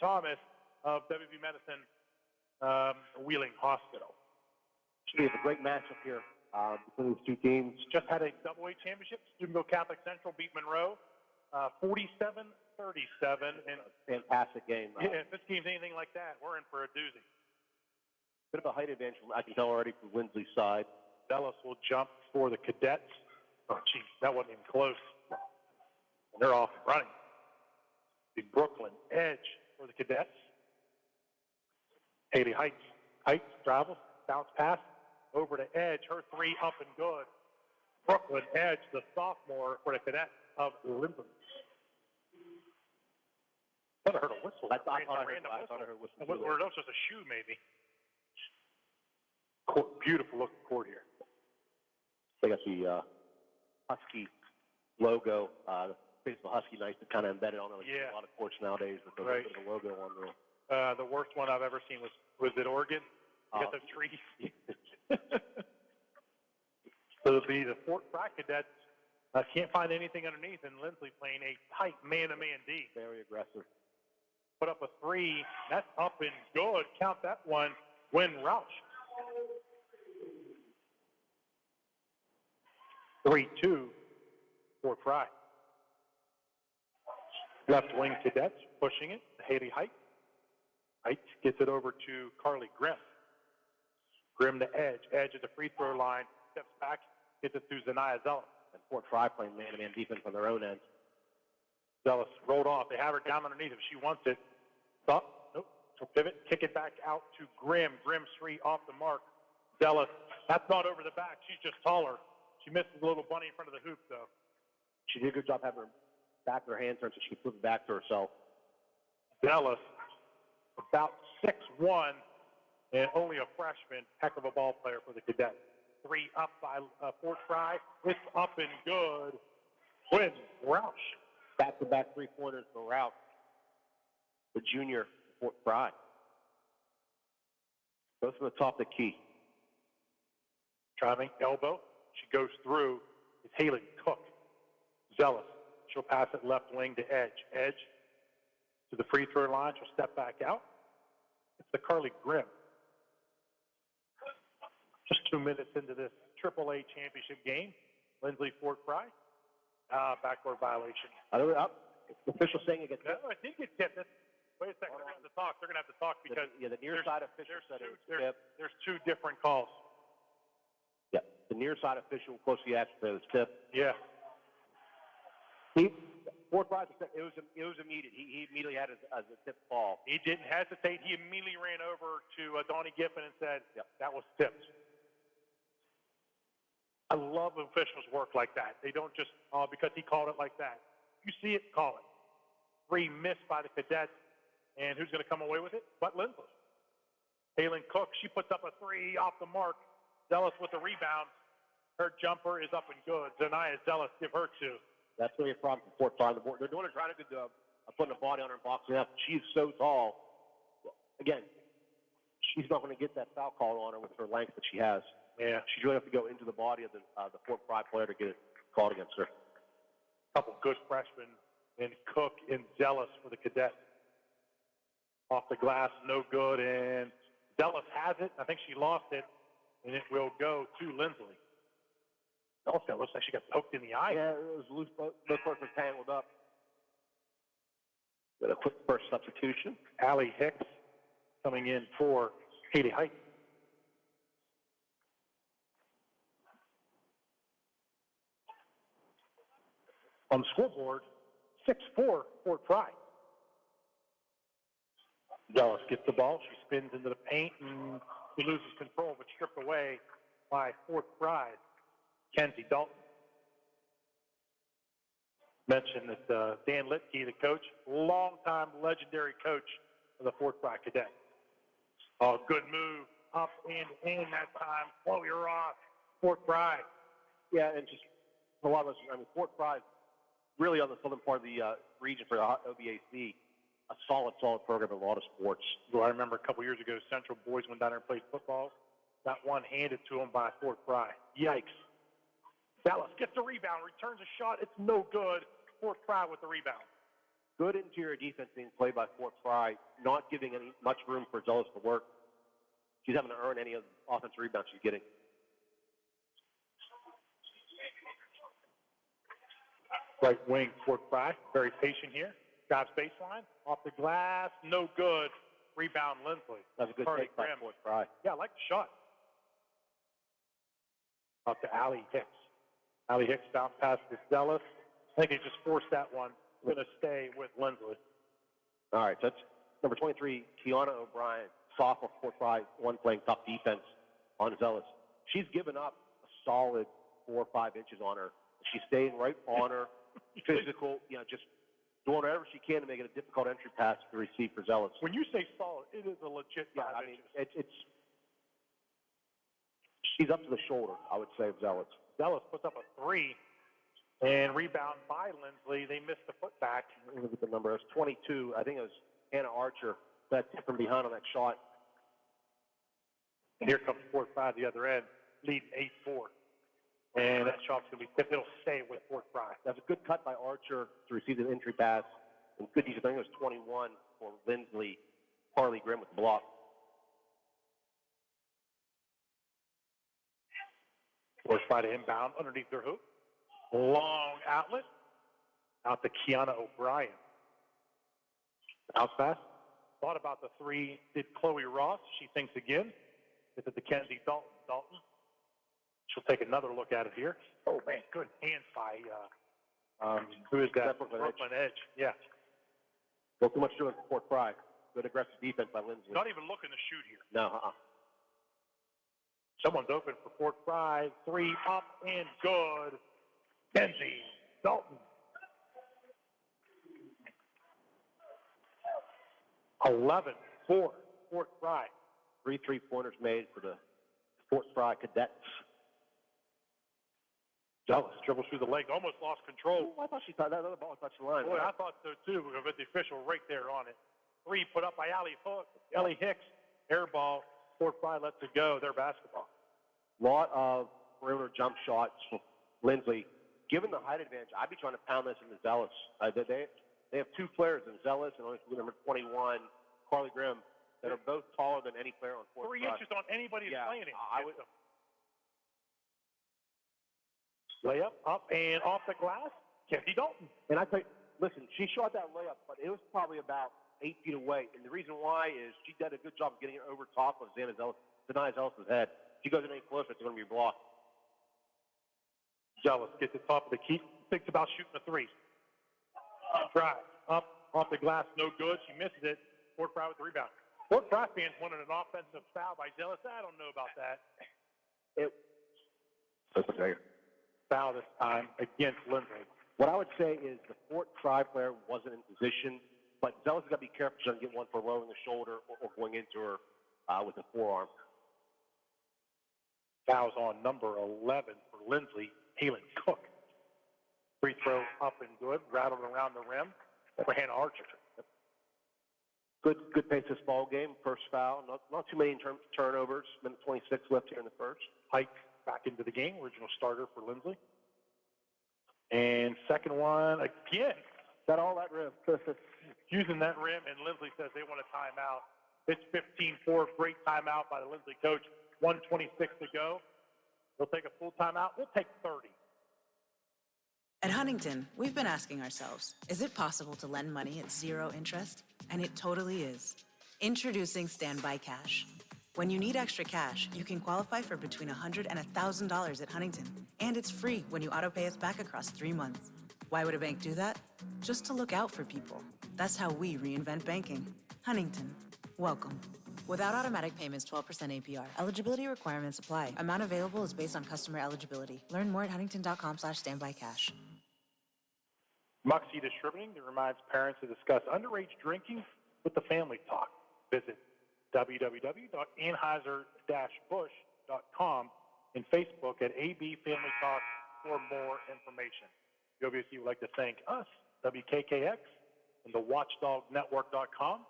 Thomas of WV Medicine Wheeling Hospital. It's a great matchup here between these two teams. Just had a double A championship. Steubenville Catholic Central beat Monroe 47-37. And fantastic game. Yeah, if this game's anything like that, we're in for a doozy. Bit of a height advantage, I can tell already, from Lindsley's side. Dallas will jump for the Cadets. Oh, geez, that wasn't even close. And they're off and running. The Brooklyn edge for the Cadets. Haley Heights travels, bounce pass, over to edge. Her three up and good. Brooklyn edge, the sophomore for the Cadets of Lindley. I thought I heard a whistle. I thought I heard a whistle. Or that was just a shoe, maybe. Beautiful looking court here. They got the Husky logo, basically Husky Knights that kind of embedded on it. Like a lot of courts nowadays with the logo on there. The worst one I've ever seen was at Oregon. You got those trees. So it'll be the Fort Fry Cadets. Can't find anything underneath, and Lindsley playing a tight man-to-man D. Very aggressive. Put up a three. That's up and good. Count that one. Win Roush. 3-2 Fort Fry. Left wing Cadets pushing it. Haley Heights. Heights gets it over to Carly Grimm. Grimm to edge. Edge at the free throw line. Steps back. Gets it to Zanaya Zealous. And Fort Fry playing man-to-man defense on their own end. Zealous rolled off. They have her down underneath if she wants it. Stop. Nope. So pivot. Kick it back out to Grimm. Grimm's three off the mark. Zealous. That's not over the back. She's just taller. She misses a little bunny in front of the hoop, though. She did a good job having her back of her hand turned so she could flip it back to herself. Zealous, about 6'1", and only a freshman. Heck of a ball player for the Cadets. Three up by Fort Fry. It's up and good. Win Roush. Back-to-back three-pointers for Roush. The junior Fort Fry. Goes from the top of the key. Driving elbow. She goes through. It's Haley Cook. Zealous. She'll pass it left wing to edge. Edge to the free throw line. She'll step back out. It's the Carly Grimm. Just 2 minutes into this AAA championship game. Lindsley Fort Fry. Backboard violation. The official saying it gets tipped. No, I think it's tipped. Wait a second. They're going to have to talk. They're going to have to talk because the near side official said it was tipped. There's two different calls. Yeah, the near side official close to the action said it was tipped. Yeah. Fort Fry, it was immediate. He immediately had a tipped ball. He didn't hesitate. He immediately ran over to Donnie Giffen and said, that was tipped. I love when officials work like that. They don't just, because he called it like that. You see it, call it. Three missed by the Cadets, and who's going to come away with it? But Lindsley. Haley Cook, she puts up a three off the mark. Zealous with the rebound. Her jumper is up and good. Zanaya Zealous, give her two. That's really a problem for Fort Fry. They're doing a trying to good job of putting a body on her and boxing up. She's so tall. Again, she's not going to get that foul call on her with her length that she has. Yeah. She's really have to go into the body of the Fort Fry player to get it called against her. A couple good freshmen in Cook and Zealous for the Cadets. Off the glass, no good, and Zealous has it. I think she lost it, and it will go to Lindsley. Also, looks like she got poked in the eye. Yeah, it was loose. Both persons tangled up. Got a quick first substitution. Allie Hicks coming in for Haley Heights. On the scoreboard, 6-4 Fort Fry. Dallas gets the ball. She spins into the paint, and she loses control, but stripped away by Fort Fry. Kenzie Dalton. Mentioned that Dan Litke, the coach, longtime legendary coach of the Fort Fry Cadets. Oh, good move. Up and in that time. Blow your off. Fort Fry. Yeah, and just a lot of us, Fort Fry really on the southern part of the region for the OBAC, a solid program in a lot of sports. Well, I remember a couple years ago, Central boys went down there and played football. Got one handed to them by Fort Fry. Yikes. Dallas gets the rebound, returns a shot. It's no good. Fort Fry with the rebound. Good interior defense being played by Fort Fry, not giving much room for Zealous to work. She's having to earn any of the offensive rebounds she's getting. Right wing, Fort Fry, very patient here. Grabs baseline, off the glass, no good. Rebound, Lindsley. That's a good take by Fort Fry. Yeah, I like the shot. Up to Allie Hicks. Allie Hicks bounce pass to Zealous. I think he just forced that one. Going to stay with Lindsley. All right, so that's number 23, Kiana O'Brien, sophomore Fort Fry, one playing tough defense on Zealous. She's given up a solid 4 or 5 inches on her. She's staying right on her, physical, just doing whatever she can to make it a difficult entry pass to receive for Zealous. When you say solid, it is a legit 5 inches. She's up to the shoulder, I would say, of Zealous. Zealous puts up a 3 and rebound by Lindsley. They missed the putback. Look at the number. It was 22. I think it was Anna Archer that tip from behind on that shot. And here comes Fort Fry the other end, leading 8-4. And that shot's going to be tipped. It'll stay with Fort Fry. That's a good cut by Archer to receive the entry pass. And good defense. I think it was 21 for Lindsley. Harley Grimm with the block. Fort Fry to inbound underneath their hoop. Long outlet. Out to Kiana O'Brien. Bounce pass. Thought about the 3. Did Chloe Ross. She thinks again. It's to Kenzie Dalton. Dalton. She'll take another look at it here. Oh, man, good hands by, who is that? Brooklyn Edge. Yeah. Not too much doing for Fort Fry. Good aggressive defense by Lindsley. Not even looking to shoot here. No, Someone's open for Fort Fry. 3 up and good. Kenzie Dalton. 11-4, Fort Fry. 3 3-pointers made for the Fort Fry Cadets. Zealous dribbles through the leg, almost lost control. Oh, I thought she thought that other ball touched the line. Boy, I thought so too, but the official right there on it. 3 put up by Ellie Hicks. Air ball. Fort Fry lets it go. Their basketball. Lot of perimeter jump shots for Lindsley. Given the height advantage, I'd be trying to pound this into Zealous. They have 2 players in Zealous and only number 21, Carly Grimm, that are both taller than any player on Fort Fry. 3 inches on anybody who's playing it. I would. Layup, up and off the glass. Kenzie Dalton. And I tell you, listen, she shot that layup, but it was probably about 8 feet away. And the reason why is she did a good job of getting it over top of Zealous' head. If she goes in any closer, it's going to be blocked. Zealous gets the top of the key. Thinks about shooting a 3. Drive. Up, off the glass, no good. She misses it. Fort Fry with the rebound. Fort Fry fans wanted an offensive foul by Zealous. I don't know about that. Foul this time against Lindsley. What I would say is the Fort Fry player wasn't in position, but Zealous has got to be careful she doesn't get one for lowering the shoulder or going into her with the forearm. Fouls on number 11 for Lindsley, Halen Cook. Free throw up and good, rattled around the rim for Hannah Archer. Good pace this ball game. First foul, not too many turnovers. Minute 26 left here in the first. Pike back into the game, original starter for Lindsley. And second one again. Got all that rim. Using that rim, and Lindsley says they want a timeout. It's 15-4, great timeout by the Lindsley coach. 1:26 to go. We'll take a full timeout. We'll take 30. At Huntington, we've been asking ourselves, is it possible to lend money at 0 interest? And it totally is. Introducing Standby Cash. When you need extra cash, you can qualify for between $100 and $1,000 at Huntington. And it's free when you auto-pay us back across 3 months. Why would a bank do that? Just to look out for people. That's how we reinvent banking. Huntington, welcome. Without automatic payments, 12% APR. Eligibility requirements apply. Amount available is based on customer eligibility. Learn more at huntington.com/standbycash. Muxie Distributing that reminds parents to discuss underage drinking with the Family Talk. Visit www.anheuser-busch.com and Facebook at AB Family Talk for more information. We obviously would like to thank us, WKKX, and the WatchdogNetwork.com.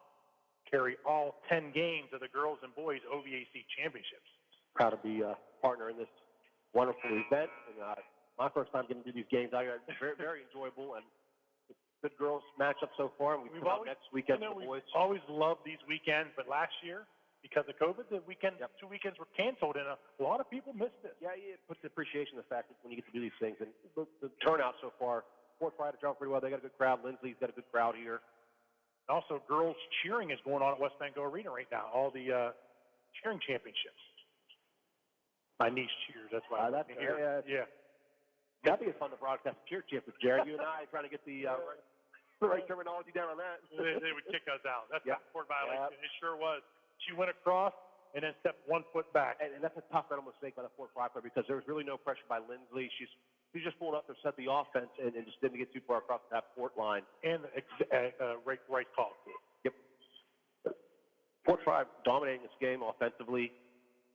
Carry all 10 games of the girls and boys OVAC championships. Proud to be a partner in this wonderful event. And my first time getting to these games, I got very, very enjoyable. And good girls matchup so far, and we've come out next weekend for the boys. We've always loved these weekends, but last year, because of COVID, the weekend, 2 weekends were canceled, and a lot of people missed this. Yeah, it puts the appreciation in the fact that when you get to do these things, and the turnout so far, Fort Pride has drawn pretty well. They got a good crowd. Lindsley's got a good crowd here. Also, girls cheering is going on at West Bango Arena right now. All the cheering championships. My niece cheers. That's why. That's here. Yeah. That'd be a fun to broadcast a cheer champions, Jared. You and I trying to get the right terminology down on that. They would kick us out. That's a court violation. It sure was. She went across and then stepped 1 foot back. And that's a tough mental mistake by the Fort Pride player because there was really no pressure by Lindsley. She's just pulled up to set the offense and just didn't get too far across that Fort line. And right call. Yep. Fort Pride dominating this game offensively.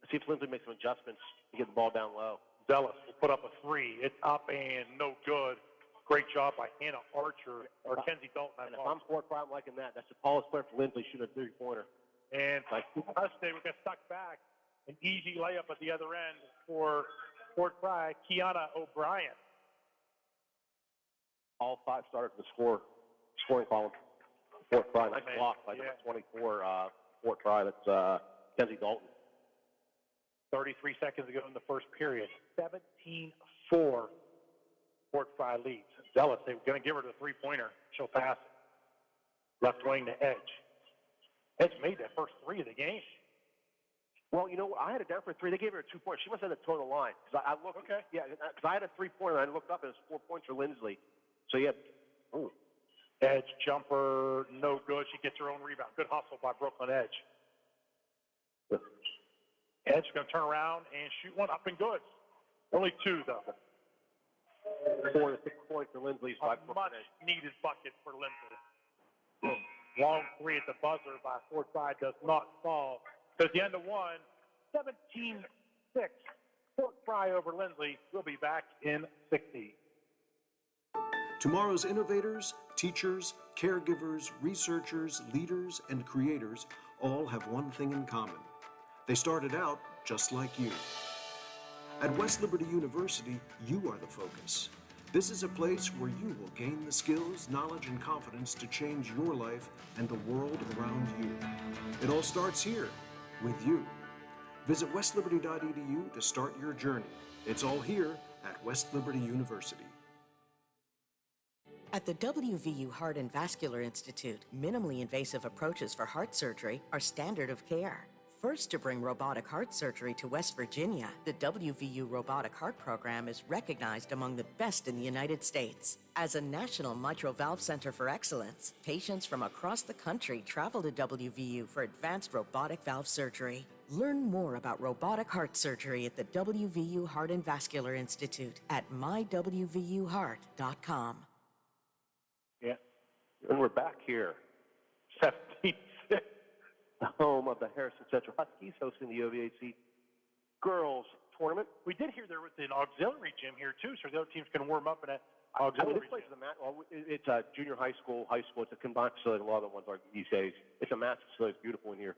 See if Lindsley makes some adjustments to get the ball down low. Zealous will put up a 3. It's up and no good. Great job by Hannah Archer or Kenzie Dalton. And if I'm Fort Pride, I'm liking that. That's the tallest player for Lindsley shooting a 3-pointer. And us today, we got stuck back. An easy layup at the other end for Fort Pride, Kiana O'Brien. All 5 started the scoring column. Fort Pride, nice block by number 24, Fort Pride. That's Kenzie Dalton. 33 seconds ago in the first period. 17-4 Fort Pride leads. Zealous, they were going to give her the 3-pointer. She'll pass it. Left wing to Edge. Edge made that first 3 of the game. Well, you know, I had it down for 3. They gave her a 2-pointer. She must have had a total line. Because I looked. Okay. Yeah, because I had a 3-pointer, and I looked up, and it was 4 points for Lindsley. So, yeah. Ooh. Edge jumper, no good. She gets her own rebound. Good hustle by Brooklyn Edge. Edge going to turn around and shoot one up and good. Only 2, though. 4 to 6 points for Lindsley. A much-needed bucket for Lindsley. Long 3 at the buzzer by Fort Pride does not fall. So at the end of 1, 17-6. Fort Pride over Lindsley. We'll be back in 60. Tomorrow's innovators, teachers, caregivers, researchers, leaders, and creators all have one thing in common. They started out just like you. At West Liberty University, you are the focus. This is a place where you will gain the skills, knowledge, and confidence to change your life and the world around you. It all starts here, with you. Visit westliberty.edu to start your journey. It's all here at West Liberty University. At the WVU Heart and Vascular Institute, minimally invasive approaches for heart surgery are standard of care. First to bring robotic heart surgery to West Virginia, the WVU Robotic Heart Program is recognized among the best in the United States. As a national mitral valve center for excellence, patients from across the country travel to WVU for advanced robotic valve surgery. Learn more about robotic heart surgery at the WVU Heart and Vascular Institute at mywvuheart.com. Yeah. And we're back here. 17-6. The home of the Harrison Central Huskies hosting the OVAC girls tournament. We did hear there was an auxiliary gym here, too, so the other teams can warm up in an auxiliary this place is it's a junior high school. It's a combined facility. A lot of the ones are these days. It's a massive facility. It's beautiful in here.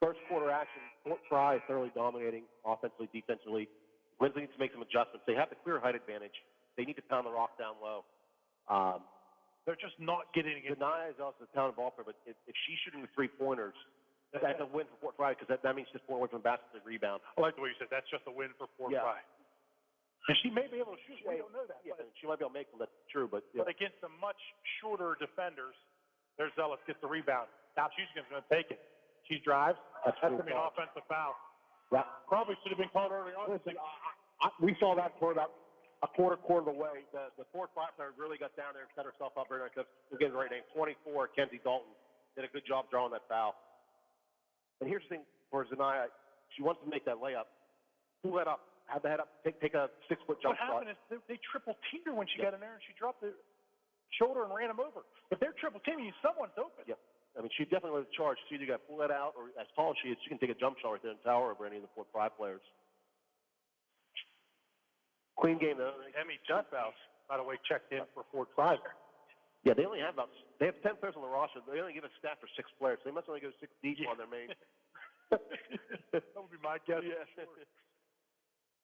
First quarter action, Fort Pride thoroughly dominating offensively, defensively. Lindsley needs to make some adjustments. They have the clear height advantage. They need to pound the rock down low. They're just not getting it. Denia is also a talented ball player, but if she's shooting the 3-pointers, that's a win for Fort Pride because that means just 4 away from basket and rebound. I like the way you said that's just a win for Fort Pride. And she may be able to shoot. We don't know that. Yeah, she might be able to make them. That's true. But against the much shorter defenders, there's Zealous gets the rebound. Now she's going to take it. She drives. That's going to be an offensive foul. Yeah. Probably should have been called early on. Listen, we saw that for about a quarter of the way. The Fort Pride player really got down there and set herself up very nice. Again, the right name, 24, Kenzie Dalton, did a good job drawing that foul. And here's the thing for Denia. She wants to make that layup. Pull that up. Have the head up. Take a 6-foot jump shot. What happened is they triple-teamed her when she got in there, and she dropped the shoulder and ran him over. If they're triple-teaming you, someone's open. Yeah. I mean, she definitely was charged. She either got to pull that out, or as tall as she is, she can take a jump shot right there and tower over any of the Fort Pride players. Clean game, though. Emmy Justhouse, by the way, checked in for Fort Pride. Yeah, they only have 10 players on the roster. They only give a staff for 6 players. So they must only go 6 deep on their main. That would be my guess. Yeah.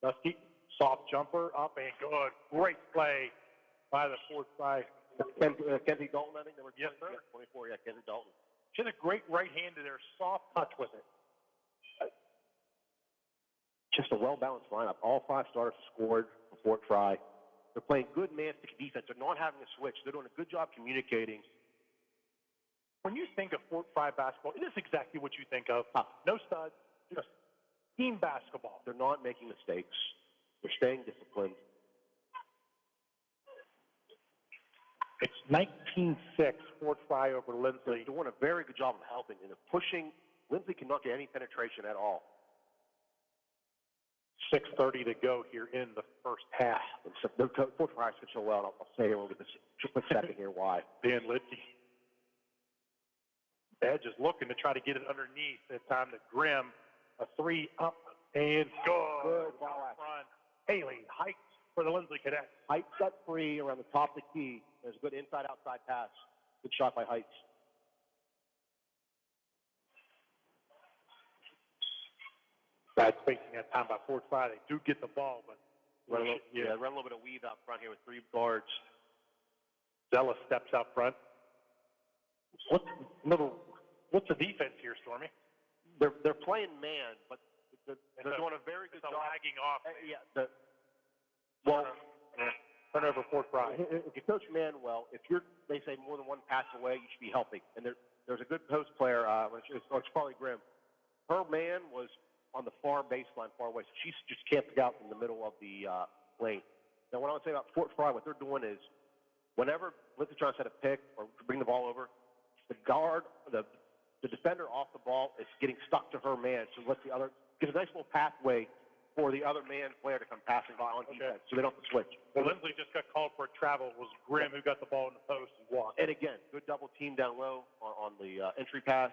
Dusty, soft jumper, up and good. Great play by the Fort Fry. Kenzie Dalton, I think. Yes, sir. 24, yeah, Kenzie Dalton. She had a great right hand to their soft touch with it. Just a well-balanced lineup. All 5 starters scored for Fort Fry. They're playing good man-stick defense. They're not having a switch. They're doing a good job communicating. When you think of Fort Fry basketball, it is exactly what you think of. No studs, just team basketball. They're not making mistakes. They're staying disciplined. It's 19-6, Fort Fry over Lindsley. They're doing a very good job of helping, and they're pushing. Lindsley cannot get any penetration at all. 6:30 to go here in the first half. Fort Fry switched so well, and I'll say here over this just a second here why. Dan Lidke. Edge is looking to try to get it underneath. It's time to Grimm. A 3 up and good. Ball out front. Haley Heights for the Lindsley Cadets. Heights got free around the top of the key. There's a good inside-outside pass. Good shot by Heights. Bad spacing that time by Fort Fry. They do get the ball, but Run a little bit of weave out front here with 3 guards. Zella steps out front. What's the defense here, Stormy? They're playing man, but they're doing a very good job. Lagging off. Turnover Fort Fry. If you coach man well, if they say more than 1 pass away, you should be helping. And there's a good post player, it's Carly Grimm. Her man was on the far baseline, far away, so she just camped out in the middle of the lane. Now, what I would say about Fort Fry, what they're doing is, whenever Lindsay tries to set a pick or bring the ball over, the guard, the defender off the ball is getting stuck to her man, so gives a nice little pathway for the other man player to come passing by on defense, so they don't have to switch. Well, Lindsley just got called for a travel. It was Grimm who got the ball in the post and walked. And again, good double team down low on the entry pass.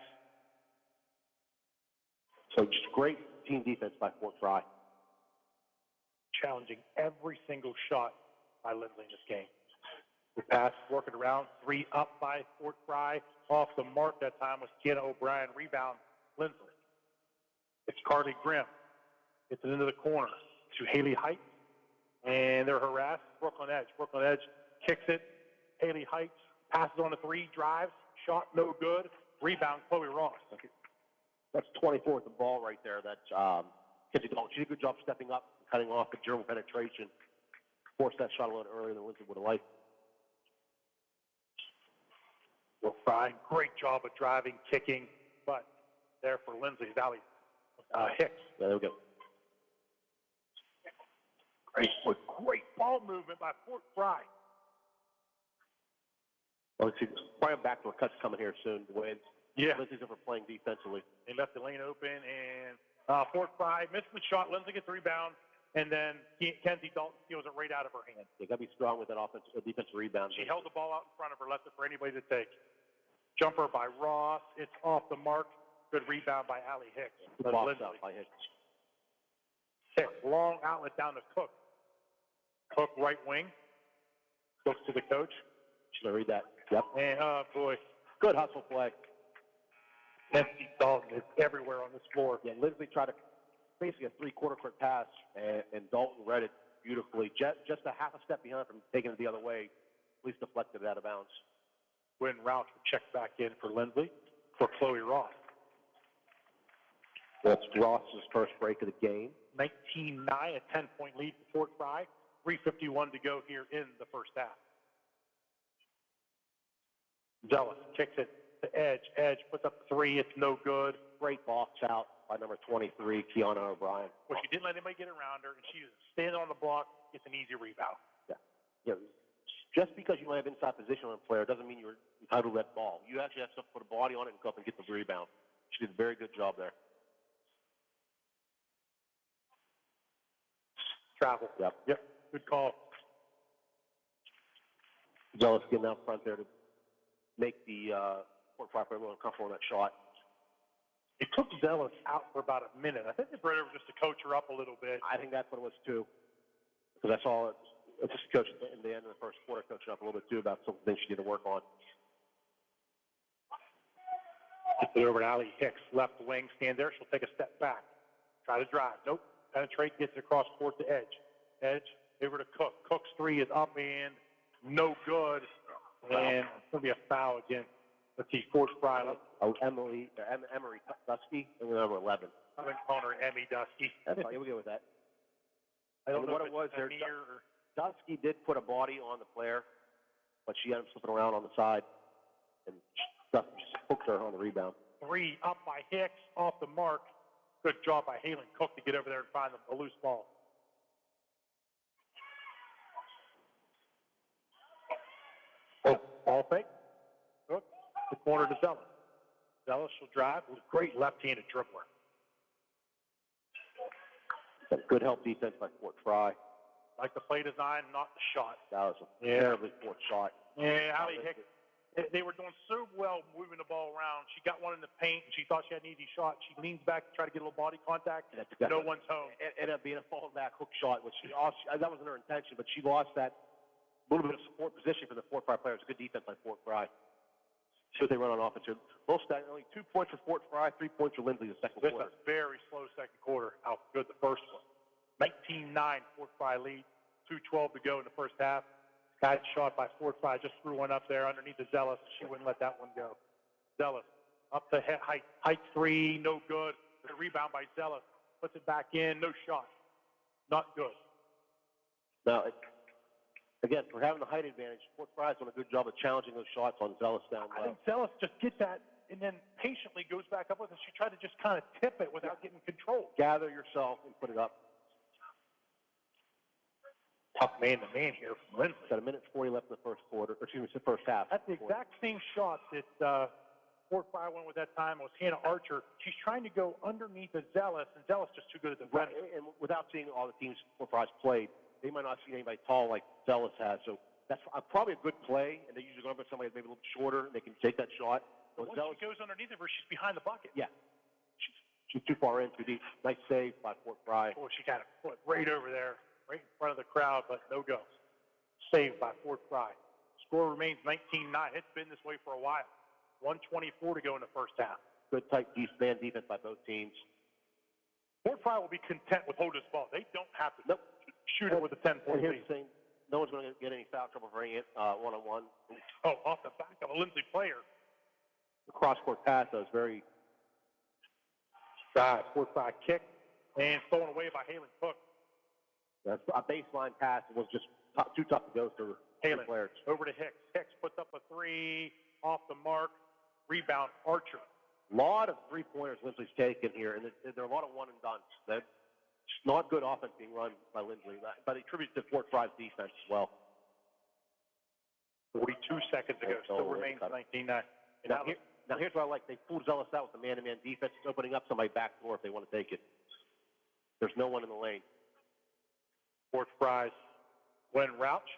So just great team defense by Fort Fry. Challenging every single shot by Lindsley in this game. The pass working around, 3 up by Fort Fry. Off the mark that time was Kiana O'Brien. Rebound, Lindsley. It's Carly Grimm. Gets it into the corner to Haley Heights. And they're harassed. Brooklyn Edge. Brooklyn Edge kicks it. Haley Heights passes on the 3, drives. Shot no good. Rebound, Chloe Ross. Okay. That's 24 with the ball right there. That's Kenzie Dalton. She did a good job stepping up, cutting off the German penetration. Forced that shot a little earlier than Lindsay would have liked. Will Fry, great job of driving, kicking, but there for Lindsley is Allie Hicks. Yeah, there we go. Great ball movement by Fort Fry. Well, let's see. Probably back to a cut's coming here soon. Yeah. Lindsay's over playing defensively. They left the lane open, and Fort Fry missed the shot. Lindsay gets the rebound, and then Kenzie Dalton steals it right out of her hand. They got to be strong with that defensive rebound. She held the ball out in front of her, left it for anybody to take. Jumper by Ross. It's off the mark. Good rebound by Allie Hicks. Good box out by Hicks. Hicks, long outlet down to Cook. Cook, right wing. Looks to the coach. Should I read that? Yep. And, oh, boy. Good hustle play. Kenzie Dalton is everywhere on this floor. Yeah, Lindsley tried to basically a 3/4 court pass, and Dalton read it beautifully. Just a half a step behind from taking it the other way. At least deflected it out of bounds. When Rouch checked back in for Lindsley for Chloe Ross. That's Ross's first break of the game. 19-9, a 10-point lead for Fort Fry. 3:51 to go here in the first half. Zealous kicks it to Edge. Edge puts up 3. It's no good. Great box out by number 23, Kiana O'Brien. Well, she didn't let anybody get around her, and she was standing on the block. It's an easy rebound. Yeah. Just because you might have inside position on a player doesn't mean you're entitled to that ball. You actually have to put a body on it and go up and get the rebound. She did a very good job there. Travel. Yep. Good call. Zealous getting out front there to make the Fort Fry a little uncomfortable on that shot. It took Zealous out for about a minute. I think they brought her just to coach her up a little bit. I think that's what it was too. Because I saw just coach in the end of the first quarter coaching up a little bit too about some things she needed to work on. Gets it over to Allie Hicks, left wing, stand there. She'll take a step back. Try to drive. Nope. Penetrate, gets it across court to Edge. Edge, over to Cook. Cook's 3 is up and no good, and it's going to be a foul again. Let's see, Fort Fry. Emery Dusky, and number 11. I've been calling her Emmy Dusky. That's fine. We'll go with that. I don't And know what if it was it's there, Emmy or Dusky did put a body on the player, but she ended up slipping around on the side, and Dusky just hooked her on the rebound. 3 up by Hicks, off the mark. Good job by Halen Cook to get over there and find a loose ball. Oh, ball fake. Cook, the corner to Zealous. Zealous will drive with great left-handed dribbler. Good help defense by Fort Fry. Like the play design, not the shot. That was a terribly poor shot. Yeah, Allie Hicks. They were doing so well moving the ball around. She got one in the paint, and she thought she had an easy shot. She leans back to try to get a little body contact. No one's home. It ended up being a falling back hook shot, which that wasn't her intention, but she lost that little bit of support position for the Fort Fry players. Good defense by Fort Fry. See what they run on offense here. Most only 2 points for Fort Fry, 3 points for Lindley the second quarter. It's a very slow second quarter. How good the first one. 19-9, Fort Fry lead. 2:12 to go in the first half. Bad shot by Fort Fry. Just threw one up there underneath the Zealous. She wouldn't let that one go. Zealous up to height 3, no good. The rebound by Zealous. Puts it back in, no shot. Not good. Now, again, for having the height advantage, Fort Fry's done a good job of challenging those shots on Zealous down low. I think Zealous just gets that and then patiently goes back up with it. She tried to just kind of tip it without getting control. Gather yourself and put it up. Tough man-to-man here from Lindley. Got a minute 40 left in the first quarter, or excuse me, the first half. That's the exact same shot that Fort Fry went with that time. It was Hannah Archer. She's trying to go underneath the Zealous, and Zealous just too good at the Right, and without seeing all the teams Fort Fry's played, they might not see anybody tall like Zealous has. So that's probably a good play, and they usually go up with somebody maybe a little bit shorter, and they can take that shot. Once Zealous, she goes underneath of her, she's behind the bucket. yeah. She's too far in, too deep. Nice save by Fort Fry. Oh, she got it put right over there, right in front of the crowd, but no go. Saved by Fort Fry. Score remains 19-9. It's been this way for a while. 1:24 to go in the first half. Good tight man defense by both teams. Fort Fry will be content with holding this ball. They don't have to shoot it with a 10-point And here's lead. the thing. No one's going to get any foul trouble for any one-on-one. Oh, off the back of a Lindley player. The cross-court pass that was very... Fort Fry kick and stolen away by Halen Cook. That's a baseline pass. It was just too tough to go through. Halen players. over to Hicks. Hicks puts up a 3 off the mark. Rebound, Archer. A lot of three-pointers Lindley's taken here, and there are a lot of one-and-dones. That's not good offense being run by Lindley, but it attributes to Fort Fry's defense as well. 42 seconds ago. Still remains 19-9. Now, here's what I like. They pulled Zealous out with the man-to-man defense, opening up somebody back door if they want to take it. There's no one in the lane. Fort Fry's Glenn Rouch.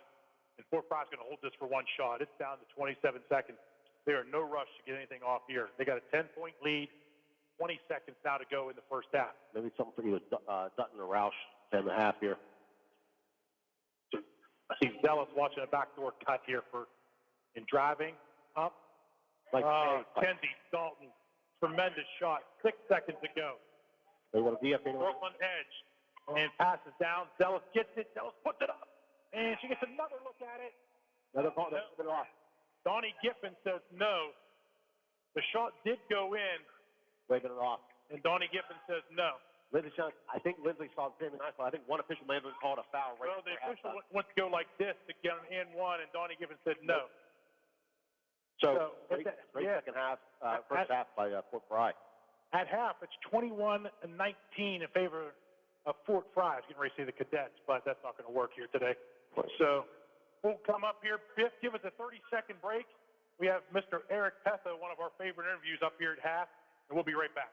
And Fort Fry's going to hold this for one shot. It's down to 27 seconds. There are no rush to get anything off here. They got a 10-point lead. 20 seconds now to go in the first half. Maybe something for either Dutton or Roush, 10.5 here. I see Zealous watching a backdoor cut here in driving up. Kenzie Dalton, tremendous shot. 6 seconds to go. They want to be up anyway. Brooklyn edge and passes down. Zealous gets it. Zealous puts it up, and she gets another look at it. Another ball. That's it off. Donnie Giffen says no. The shot did go in. Waving it off. And Donnie Giffen says no. I think Lindley saw the same thing I saw. I think one official may have called a foul right. Well, the official went to go like this to get an N1, and Donnie Giffen said no. So great second half, first half by Fort Fry. At half, it's 21-19 in favor of Fort Fry. I was getting ready to say the Cadets, but that's not going to work here today. So we'll come up here. Biff, give us a 30-second break. We have Mr. Eric Petha, one of our favorite interviews, up here at half, and we'll be right back.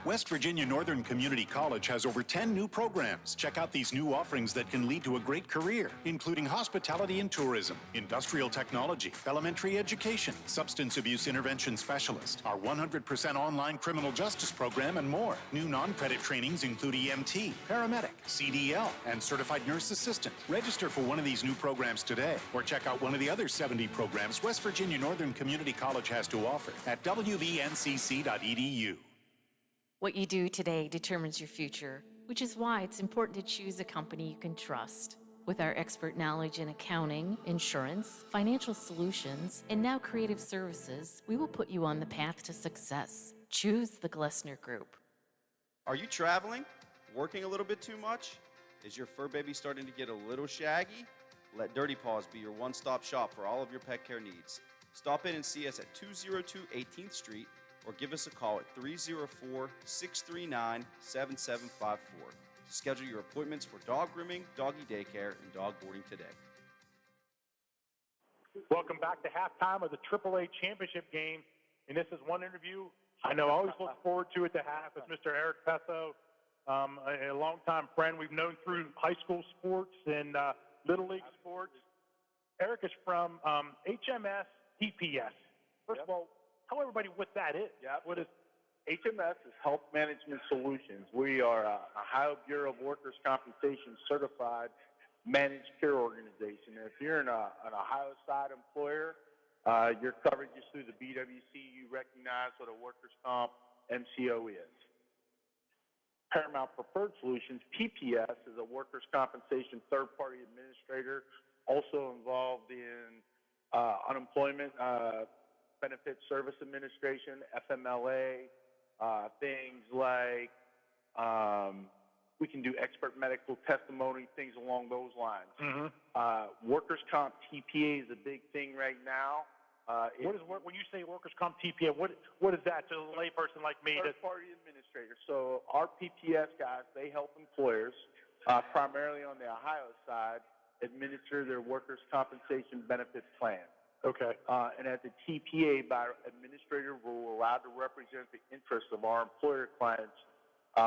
West Virginia Northern Community College has over 10 new programs. Check out these new offerings that can lead to a great career, including hospitality and tourism, industrial technology, elementary education, substance abuse intervention specialist, our 100% online criminal justice program, and more. New non-credit trainings include EMT, paramedic, CDL, and certified nurse assistant. Register for one of these new programs today, or check out one of the other 70 programs West Virginia Northern Community College has to offer at wvncc.edu. What you do today determines your future, which is why it's important to choose a company you can trust. With our expert knowledge in accounting, insurance, financial solutions, and now creative services, we will put you on the path to success. Choose the Glessner Group. Are you traveling? Working a little bit too much? Is your fur baby starting to get a little shaggy? Let Dirty Paws be your one-stop shop for all of your pet care needs. Stop in and see us at 202 18th Street or give us a call at 304-639-7754. Schedule your appointments for dog grooming, doggy daycare, and dog boarding today. Welcome back to halftime of the AAA championship game. And this is one interview I know I always look forward to at the half. It's Mr. Eric Pesso, a longtime friend we've known through high school sports and Little League sports. Eric is from HMS TPS. First of all, tell everybody what that is. Yeah. What is HMS is Health Management Solutions. We are a Ohio Bureau of Workers' Compensation certified managed care organization. And if you're an Ohio side employer, you're covered just through the BWC. You recognize what a workers' comp MCO is. Paramount Preferred Solutions, PPS, is a workers' compensation third-party administrator, also involved in unemployment benefit service administration, FMLA, things like we can do expert medical testimony, things along those lines. Mm-hmm. Workers' comp TPA is a big thing right now. When you say workers' comp TPA, what is that to a layperson like me? Third-party administrator. So our PPS guys, they help employers, primarily on the Ohio side, administer their workers' compensation benefit plan. Okay. And as a TPA, by administrative rule, we're allowed to represent the interests of our employer clients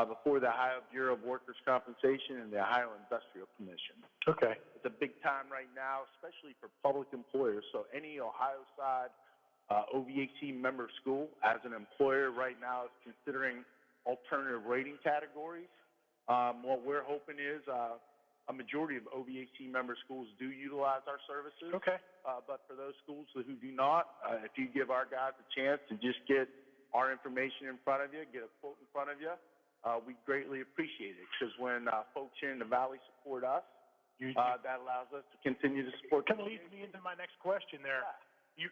before the Ohio Bureau of Workers' Compensation and the Ohio Industrial Commission. Okay. It's a big time right now, especially for public employers. So any Ohio side OVAC member school, as an employer right now, is considering alternative rating categories. What we're hoping is a majority of OVAC member schools do utilize our services. Okay. But for those schools who do not, if you give our guys a chance to just get our information in front of you, get a quote in front of you, we greatly appreciate it. Because when folks here in the Valley support us, that allows us to continue to support. Kind of leads me into my next question there. Yeah.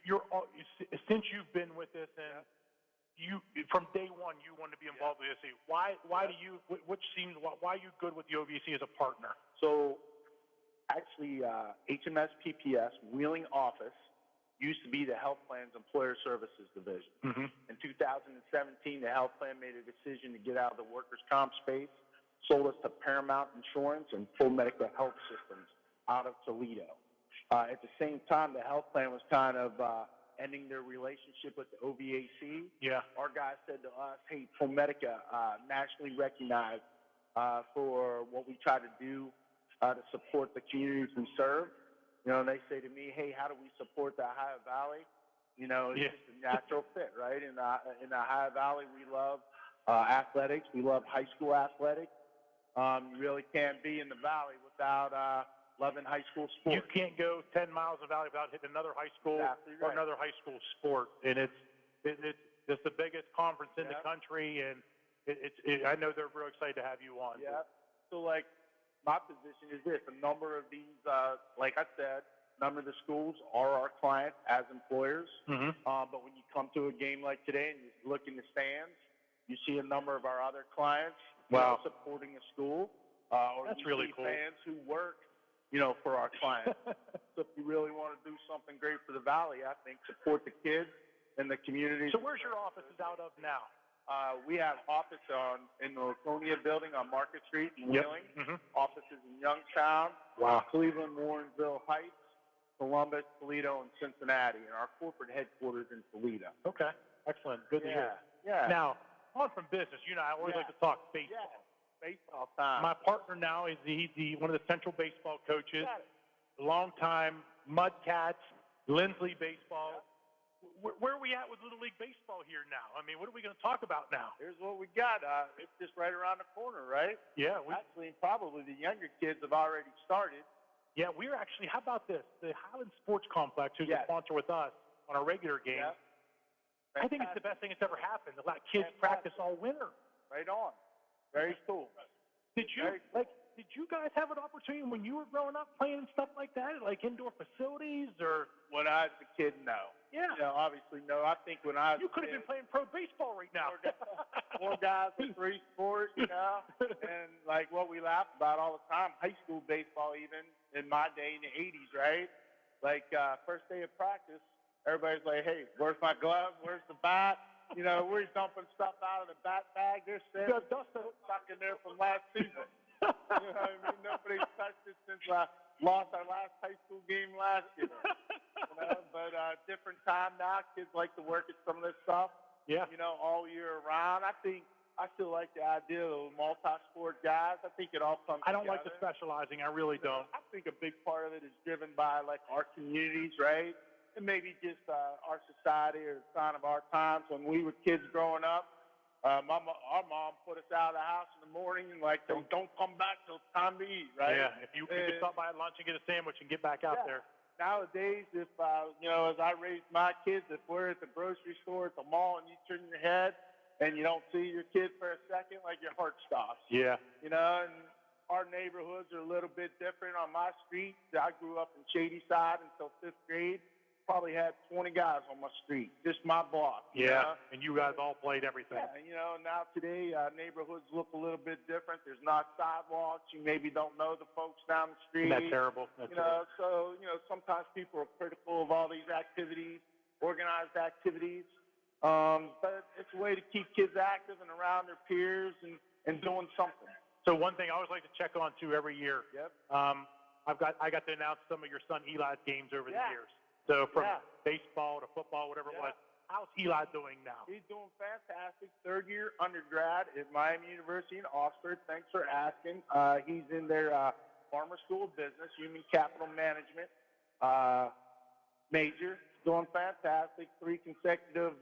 Since you've been with this, and you from day one, you want to be involved with this. Why are you good with the OVC as a partner? So, actually, HMS PPS Wheeling office used to be the Health Plan's Employer Services Division. Mm-hmm. In 2017, the Health Plan made a decision to get out of the workers' comp space, sold us to Paramount Insurance and Full Medical Health Systems out of Toledo. At the same time, the Health Plan was kind of ending their relationship with the OVAC. Yeah. Our guys said to us, hey, ProMedica, nationally recognized for what we try to do to support the communities we serve. You know, and they say to me, hey, how do we support the Ohio Valley? You know, it's just a natural fit, right? In the Ohio Valley, we love athletics. We love high school athletics. You really can't be in the Valley without loving high school sports. You can't go 10 miles of Valley without hitting another high school or another high school sport. And it's the biggest conference in the country, and I know they're real excited to have you on. Yeah. So, like, my position is this. A number of these, like I said, a number of the schools are our clients as employers. Mm-hmm. But when you come to a game like today and you look in the stands, you see a number of our other clients supporting a school. Or that's you really see cool. Fans who work, you know, for our clients. So if you really want to do something great for the Valley, I think support the kids and the community. So where's your offices out of now? We have office in the Laconia building on Market Street in Wheeling, offices in Youngstown, Cleveland, Warrensville Heights, Columbus, Toledo, and Cincinnati, and our corporate headquarters in Toledo. Okay, excellent. Good to hear. Yeah. Now, on from business, you know, I always like to talk baseball. Yeah. Baseball time. My partner now is one of the Central baseball coaches, longtime Mudcats, Lindsley baseball. Where are we at with Little League Baseball here now? I mean, what are we going to talk about now? Here's what we got. It's just right around the corner, right? Yeah. Actually, probably the younger kids have already started. Yeah, we're actually, how about this? The Highland Sports Complex, who's a sponsor with us on our regular games, I think it's the best thing that's ever happened to let kids practice all winter. Right on. Very cool. Did you, did you guys have an opportunity when you were growing up playing and stuff like that, like indoor facilities or? When I was a kid, no. Yeah. You know, obviously, no. I think when I was You could have been playing pro baseball right now. four guys in three sports, you know, and like what we laugh about all the time, high school baseball even in my day in the 80s, right? Like first day of practice, everybody's like, hey, where's my glove? Where's the bat? You know, we're dumping stuff out of the bat bag. They're sitting stuck in there from last season. You know what I mean? Nobody's touched it since I lost our last high school game last year. You know, but different time now. Kids like to work at some of this stuff. Yeah. You know, all year round. I still like the idea of multi-sport guys. I think it all comes I don't like the together. specializing. I really don't. I think a big part of it is driven by like our communities, right? And maybe just our society or the sign of our times. When we were kids growing up, our mom put us out of the house in the morning and like, don't come back till it's time to eat, right? Yeah. If you could stop by at lunch and get a sandwich and get back out there. Nowadays, if you know, as I raised my kids, if we're at the grocery store, at the mall, and you turn your head and you don't see your kid for a second, like your heart stops. Yeah. You know, and our neighborhoods are a little bit different. On my street, I grew up in Shadyside until 5th grade. Probably had 20 guys on my street, just my block. Yeah, you know? and you guys all played everything. Yeah, you know, now today neighborhoods look a little bit different. There's not sidewalks. You maybe don't know the folks down the street. Isn't that terrible? That's know, so, you know, sometimes people are critical of all these activities, organized activities. But it's a way to keep kids active and around their peers and doing something. So one thing I always like to check on, too, every year. Yep. I got to announce some of your son Eli's games over the years. So from baseball to football, whatever it was, how's Eli doing now? He's doing fantastic. Third-year undergrad at Miami University in Oxford. Thanks for asking. He's in their Farmer School of Business, Human Capital Management major. Doing fantastic. 3 consecutive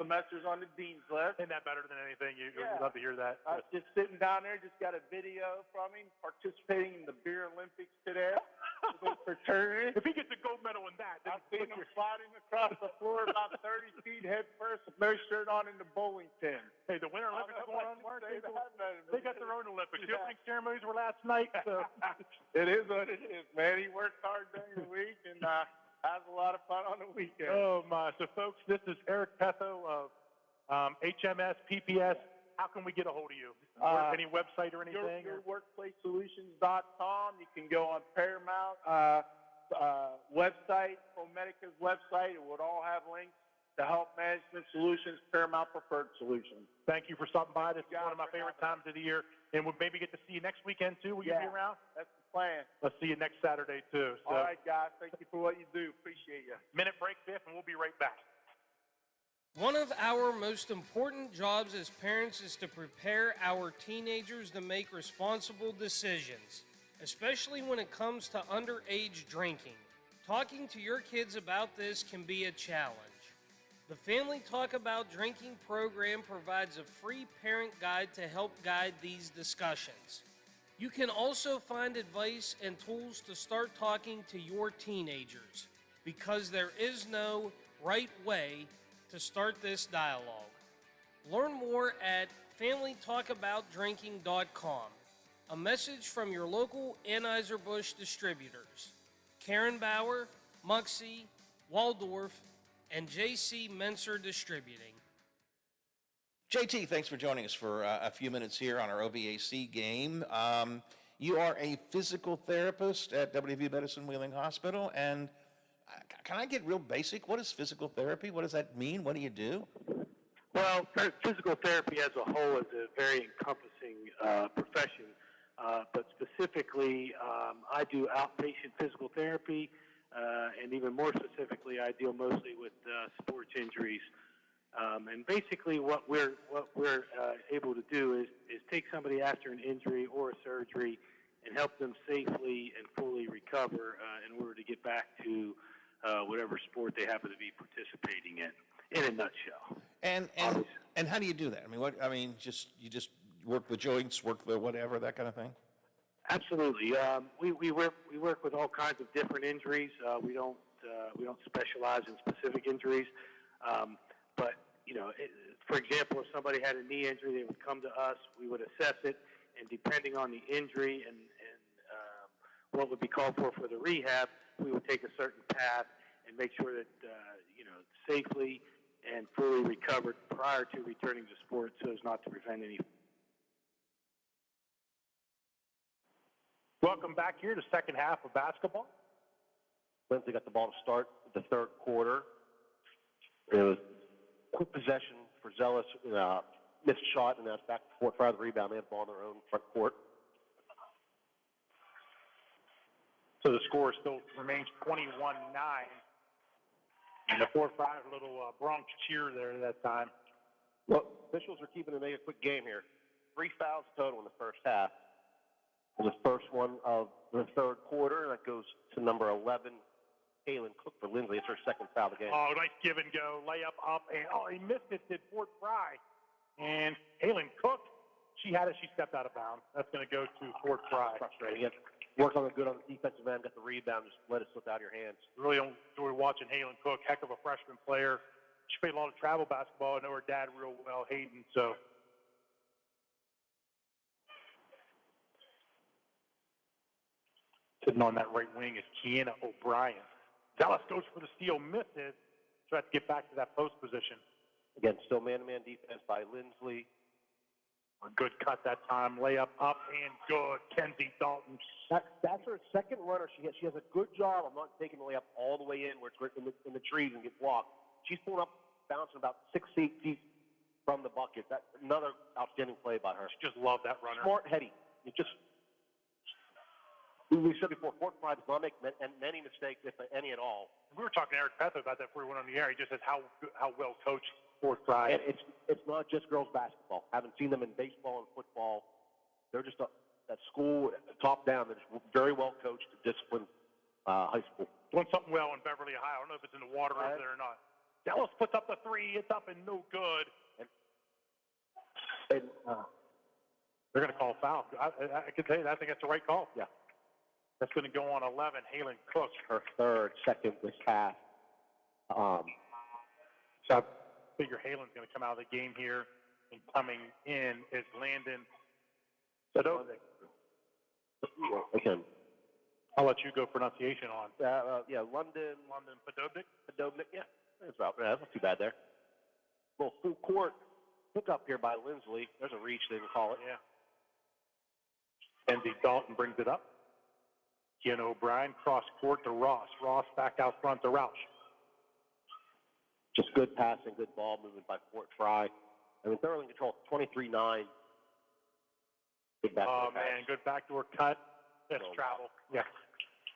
semesters on the dean's list. Isn't that better than anything? You'd love to hear that. Just sitting down there, just got a video from him participating in the Beer Olympics today. Fraternity. If he gets a gold medal in that, then I've seen him sliding across the floor about 30 feet head first, no shirt on in the bowling pin. Hey, the Winter Olympics are going on, Mark. They got their own Olympics. The Yeah. opening ceremonies were last night. So. It is what it is, man. He works hard during the week and has a lot of fun on the weekend. Oh, my. So, folks, this is Eric Petho of HMS, PPS. How can we get a hold of you? Any website or anything? Yourworkplacesolutions.com. You can go on Paramount website, Promedica's website. It would all have links to Health Management Solutions, Paramount Preferred Solutions. Thank you for stopping by. This is one of my favorite times of the year. And we'll maybe get to see you next weekend, too. Will you be around? That's the plan. Let's see you next Saturday, too. So, all right, guys. Thank you for what you do. Appreciate you. Minute break, Biff, and we'll be right back. One of our most important jobs as parents is to prepare our teenagers to make responsible decisions, especially when it comes to underage drinking. Talking to your kids about this can be a challenge. The Family Talk About Drinking program provides a free parent guide to help guide these discussions. You can also find advice and tools to start talking to your teenagers, because there is no right way to start this dialogue. Learn more at FamilyTalkAboutDrinking.com. A message from your local Anheuser-Busch distributors: Karen Bauer, Muxie, Waldorf, and J.C. Menser Distributing. JT, thanks for joining us for a few minutes here on our OVAC game. You are a physical therapist at WVU Medicine Wheeling Hospital, and can I get real basic? What is physical therapy? What does that mean? What do you do? Well, physical therapy as a whole is a very encompassing profession, but specifically, I do outpatient physical therapy, and even more specifically, I deal mostly with sports injuries. And basically, what we're able to do is take somebody after an injury or a surgery and help them safely and fully recover in order to get back to whatever sport they happen to be participating in a nutshell. And how do you do that? You just work the joints, work the whatever, that kind of thing? Absolutely. We work with all kinds of different injuries. We don't specialize in specific injuries. But for example, if somebody had a knee injury, they would come to us. We would assess it, and depending on the injury and what would be called for the rehab, we would take a certain path and make sure that safely and fully recovered prior to returning to sport, so as not to prevent any. Welcome back here to second half of basketball. Lindsay got the ball to start the third quarter. It was quick possession for Zealous, missed shot, and that's back to Fort Fry, the rebound. They have the ball on their own front court. So the score still remains 21-9. And the Fort Fry, a little Bronx cheer there at that time. Well, officials are keeping it a quick game here. 3 fouls total in the first half. The first one of the third quarter, that goes to number 11, Kaylin Cook for Lindley. It's her second foul of the game. Oh, nice give and go. Layup up, and he missed it, did Fort Fry. And Kaylin Cook, she had it, she stepped out of bounds. That's going to go to Fort Fry. Frustrating. Worked on the good on the defensive end, got the rebound, just let it slip out of your hands. Really enjoy watching Kaylin Cook, heck of a freshman player. She played a lot of travel basketball. I know her dad real well, Hayden, so. Sitting on that right wing is Kiana O'Brien. Dallas goes for the steal, misses. Tries to get back to that post position. Again, still man-to-man defense by Lindsley. A good cut that time. Layup up and good. Kenzie Dalton. That's her second runner. She has a good job of not taking the layup all the way in where it's in the trees and get blocked. She's pulling up, bouncing about 6 feet from the bucket. That's another outstanding play by her. Just love that runner. Smart, heady. We said before, Fort Fry does not make many mistakes, if any at all. We were talking to Eric Pether about that before we went on the air. He just says how well coached Fort Fry. And it's not just girls basketball. Haven't seen them in baseball and football. They're just at school, top down. They're just very well coached, disciplined high school. Doing something well in Beverly, Ohio. I don't know if it's in the water over there or not. Dallas puts up the three. It's up and no good. And they're going to call a foul. I can tell you that. I think that's the right call. Yeah. That's going to go on 11. Halen Cook. Her second this half. So I figure Halen's going to come out of the game here. And coming in is Landon Sadovic. Again. I'll let you go pronunciation on. London Padovic. Yeah, that's about right. That's not too bad there. Little full court pickup here by Lindsley. There's a reach, they would call it. Yeah. Kenzie Dalton brings it up. Kiana O'Brien cross court to Ross. Ross back out front to Roush. Just good passing, good ball movement by Fort Fry. I mean, thoroughly in control. 23-9. Good backdoor pass. Man, good backdoor cut. That's travel. Yeah.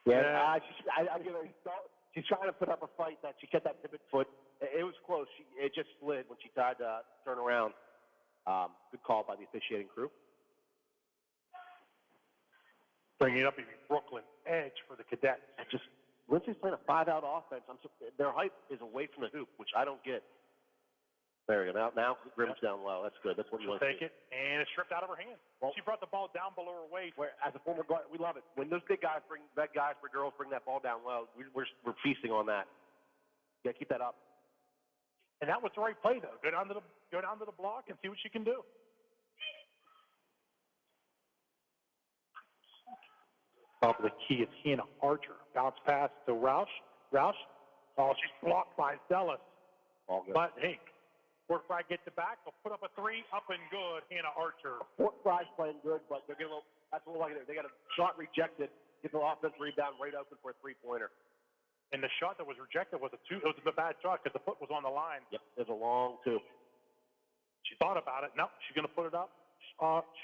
Yeah. I give her. She's trying to put up a fight that she kept that pivot foot. It was close. It just slid when she tried to turn around. Good call by the officiating crew. Bringing it up, Brooklyn edge for the Cadets. Lindsay's playing a 5-out offense. Their height is away from the hoop, which I don't get. There you go. Now Grimm's down low. That's good. That's what you want to take it, and it's stripped out of her hand. Well, she brought the ball down below her waist. Where, as a former guard, we love it. When those big guys for girls bring that ball down low, we're feasting on that. Yeah, keep that up. And that was the right play, though. Go down to the block and see what she can do. Top of the key is Hannah Archer. Bounce pass to Roush. Oh, she's blocked by Zellis. All good. But, hey, Fort Fry gets it back. They'll put up a three. Up and good. Hannah Archer. Fort Fry's playing good, but they're getting that's a little like it. They got a shot rejected. Get the offense rebound right open for a three-pointer. And the shot that was rejected was it was a bad shot because the foot was on the line. Yep, there's a long two. She thought about it. No, she's going to put it up.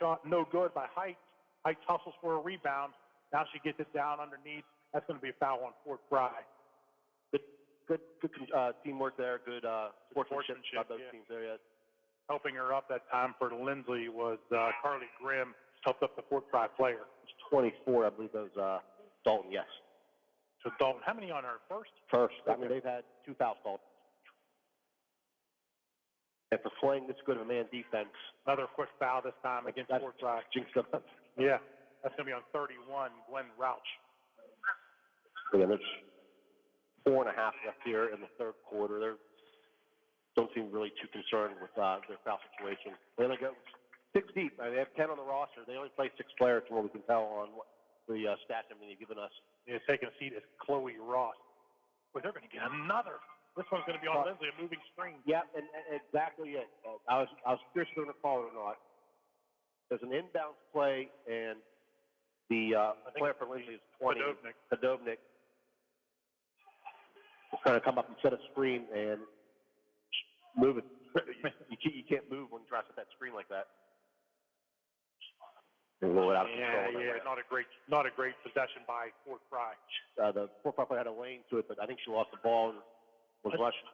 Shot no good by Heights. Heights hustles for a rebound. Now she gets it down underneath. That's going to be a foul on Fort Fry. Good teamwork there. Good sportsmanship by both teams there. Yeah. Helping her up that time for Lindsley was Carly Grimm. Helped up the Fort Fry player. It's 24, I believe. Those Dalton. Yes. So Dalton, how many on her first? First. I mean, they've had 2 fouls called. And for playing this good of a man defense. Another quick foul this time against Fort Fry. Jinxed up. Yeah. That's going to be on 31, Glenn Rouch. Yeah, there's 4.5 left here in the third quarter. They don't seem really too concerned with their foul situation. There they go. 6 deep. They have 10 on the roster. They only play 6 players from what we can tell on what the stats and everything they've given us. Taking a seat is Chloe Ross. But they're going to get another. This one's going to be on Lindsley, a moving screen. Yeah, and exactly it. I was curious if they're going to call it or not. There's an inbounds play, and the player for Lindsley is 20. Padovnik. He's trying to come up and set a screen and move it. You can't move when you try to set that screen like that. A little out of control. Yeah, not a great possession by Fort Fry. The Fort Fry player had a lane to it, but I think she lost the ball and was rushing.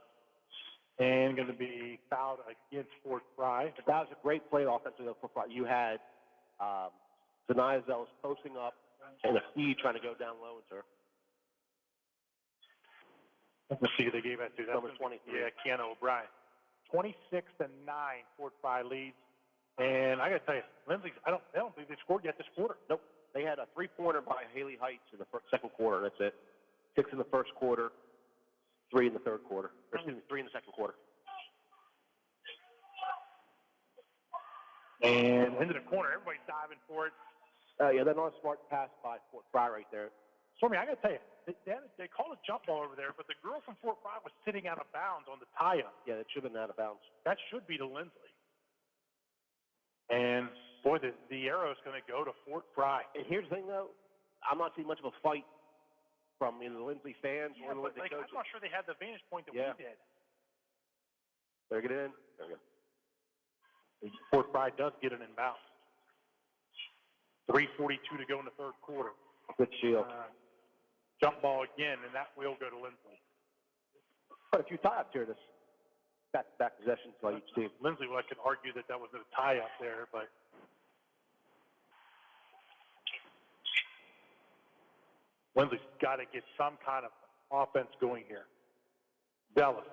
And going to be fouled against Fort Fry. But that was a great play offensively of Fort Fry. You had Zanaya Zealous posting up and a feed trying to go down low into her. Let's see who they gave that to. That's number 23. Yeah, Keanu O'Brien. 26-9, Fort Fry leads. And I got to tell you, Lindsley, I don't believe they scored yet this quarter. Nope. They had a 3-pointer by Haley Heights in the second quarter. That's it. 6 in the first quarter, 3 in the third quarter. Or, excuse me, 3 in the second quarter. And into the corner. Everybody's diving for it. Yeah, that's not a smart pass by Fort Fry right there. Stormy, I got to tell you, they called a jump ball over there, but the girl from Fort Fry was sitting out of bounds on the tie-up. Yeah, that should have been out of bounds. That should be to Lindsley. And, boy, the arrow is going to go to Fort Fry. And here's the thing, though. I'm not seeing much of a fight from either the Lindsley fans or the Lindsley coaches. I'm not sure they had the vantage point that we did. Better get it in. There we go. Fort Fry does get an inbound. 3:42 to go in the third quarter. Good shield. Jump ball again, and that will go to Lindsley. Quite a few tie-ups here this back-to-back possessions by each team. Lindsley, well, I could argue that was a tie-up there, but Lindsley's got to get some kind of offense going here. Dallas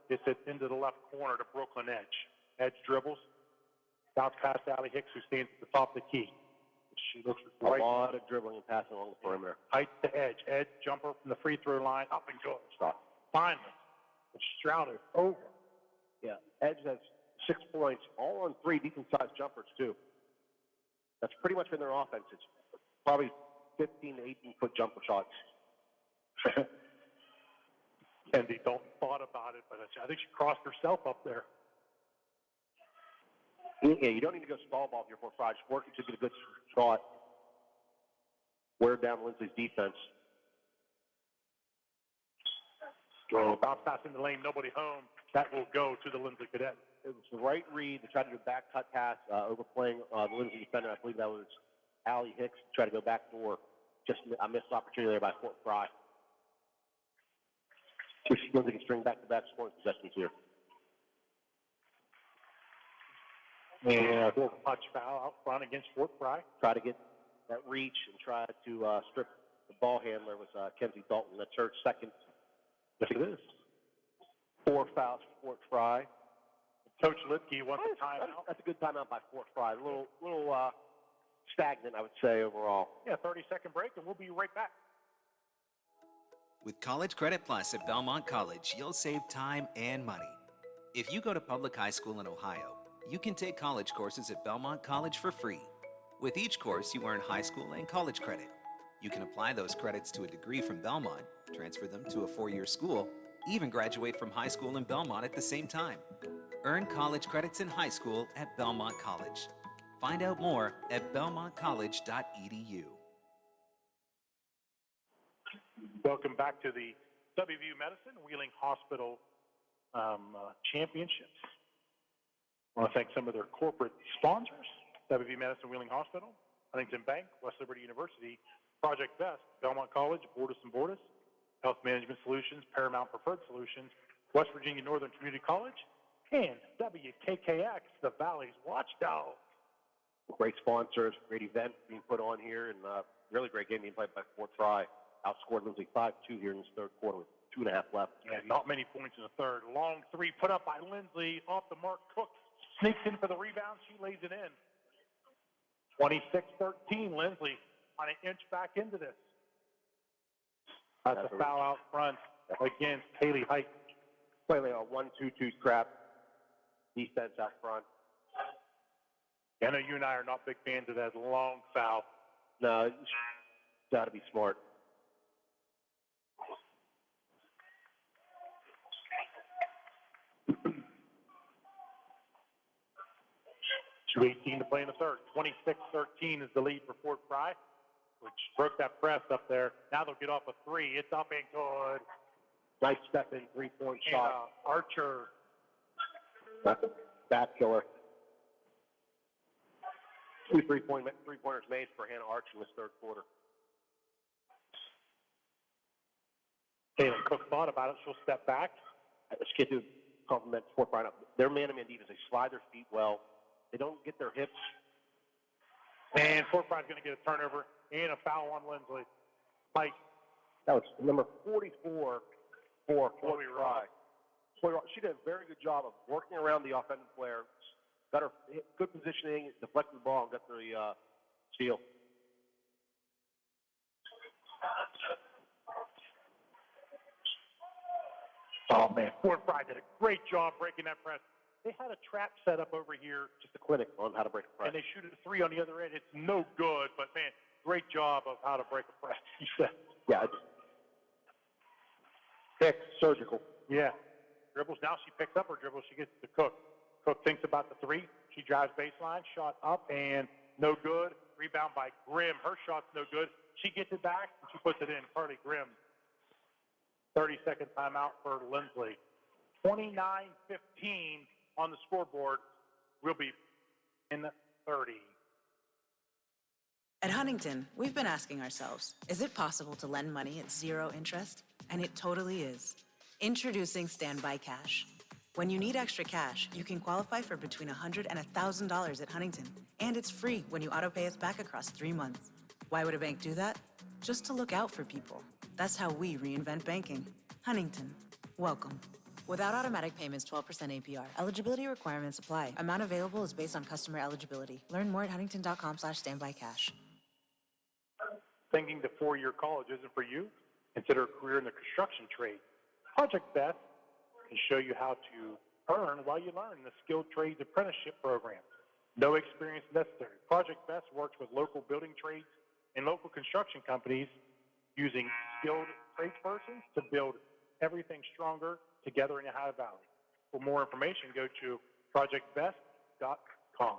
gets it into the left corner to Brooklyn Edge. Edge dribbles. Bounce past Allie Hicks, who stands at the top of the key. She looks right. A lot of dribbling and passing along the perimeter. Height to Edge. Edge, jumper from the free throw line, up and goes. Stop. Finally. Stroud over. Yeah, Edge has 6 points, all on 3 decent-sized jumpers, too. That's pretty much been their offense. It's probably 15 to 18-foot jumper shots. Kendi don't thought about it, but I think she crossed herself up there. Yeah, you don't need to go small ball if you're Fort Fry. Just working to get a good shot. Wear down Lindsley's defense. Bounce pass in the lane, nobody home. That will go to the Lindsley Cadets. It was the right read to try to do a back cut pass, overplaying the Lindsley defender. I believe that was Allie Hicks to try to go back door. Just a missed opportunity there by Fort Fry. Lindsley can string back-to-back scoring possessions here. And a little touch foul out front against Fort Fry. Try to get that reach and try to strip the ball handler was Kenzie Dalton. That's her second. Yes, it is. 4 fouls for Fort Fry. Coach Lipke wants a timeout. That's a good timeout by Fort Fry. A little stagnant, I would say, overall. Yeah, 30-second break, and we'll be right back. With College Credit Plus at Belmont College, you'll save time and money. If you go to public high school in Ohio, you can take college courses at Belmont College for free. With each course, you earn high school and college credit. You can apply those credits to a degree from Belmont, transfer them to a 4-year school, even graduate from high school in Belmont at the same time. Earn college credits in high school at Belmont College. Find out more at belmontcollege.edu. Welcome back to the WVU Medicine Wheeling Hospital Championships. I want to thank some of their corporate sponsors: WVU Medicine Wheeling Hospital, Huntington Bank, West Liberty University, Project Vest, Belmont College, Bordis & Bordis, Health Management Solutions, Paramount Preferred Solutions, West Virginia Northern Community College, and WKKX, the Valley's Watchdog. Great sponsors, great event being put on here, and really great game being played by Fort Fry. Outscored Lindsley 5-2 here in this third quarter with 2.5 left. Yeah, not many points in the third. Long three put up by Lindsley. Off the mark, Cook sneaks in for the rebound. She lays it in. 26-13, Lindsley on an inch back into this. That's a foul out front against Haley Height. Playing a 1-2-2 trap defense out front. I know you and I are not big fans of that long foul. No, you got to be smart. Two 18 to play in the third. 26-13 is the lead for Fort Fry, which broke that press up there. Now they'll get off a three. It's up and good. Nice step in, three-point shot. Archer. That's a back killer. Two three-pointers made for Hannah Archer in this third quarter. Kaylin Cook thought about it. She'll step back. Let's get to compliment Fort Fry. Their man-to-man defense, they slide their feet well. They don't get their hips. And Fort Fry's going to get a turnover and a foul on Lindsley. Mike. That was number 44 for Fort Fry. She did a very good job of working around the offensive player. Got her good positioning, deflected the ball, and got the steal. Oh, man. Fort Fry did a great job breaking that press. They had a trap set up over here. Just a clinic on how to break a press. And they shoot a three on the other end. It's no good, but, man, great job of how to break a press. Yeah. Pick, surgical. Yeah. Dribbles. Now she picks up her dribble. She gets to Cook. Cook thinks about the three. She drives baseline. Shot up and no good. Rebound by Grimm. Her shot's no good. She gets it back and she puts it in. Carly Grimm. 30-second timeout for Lindsley. 29-15 on the scoreboard. We'll be in 30. At Huntington, we've been asking ourselves, is it possible to lend money at zero interest? And it totally is. Introducing Standby Cash. When you need extra cash, you can qualify for between $100 and $1,000 at Huntington. And it's free when you auto pay us back across 3 months. Why would a bank do that? Just to look out for people. That's how we reinvent banking. Huntington, welcome. Without automatic payments, 12% APR. Eligibility requirements apply. Amount available is based on customer eligibility. Learn more at huntington.com/standbycash. Thinking the four-year college isn't for you? Consider a career in the construction trade. Project Best can show you how to earn while you learn the Skilled Trades Apprenticeship Program. No experience necessary. Project Best works with local building trades and local construction companies using skilled tradespersons to build everything stronger together in the Ohio Valley. For more information, go to projectbest.com.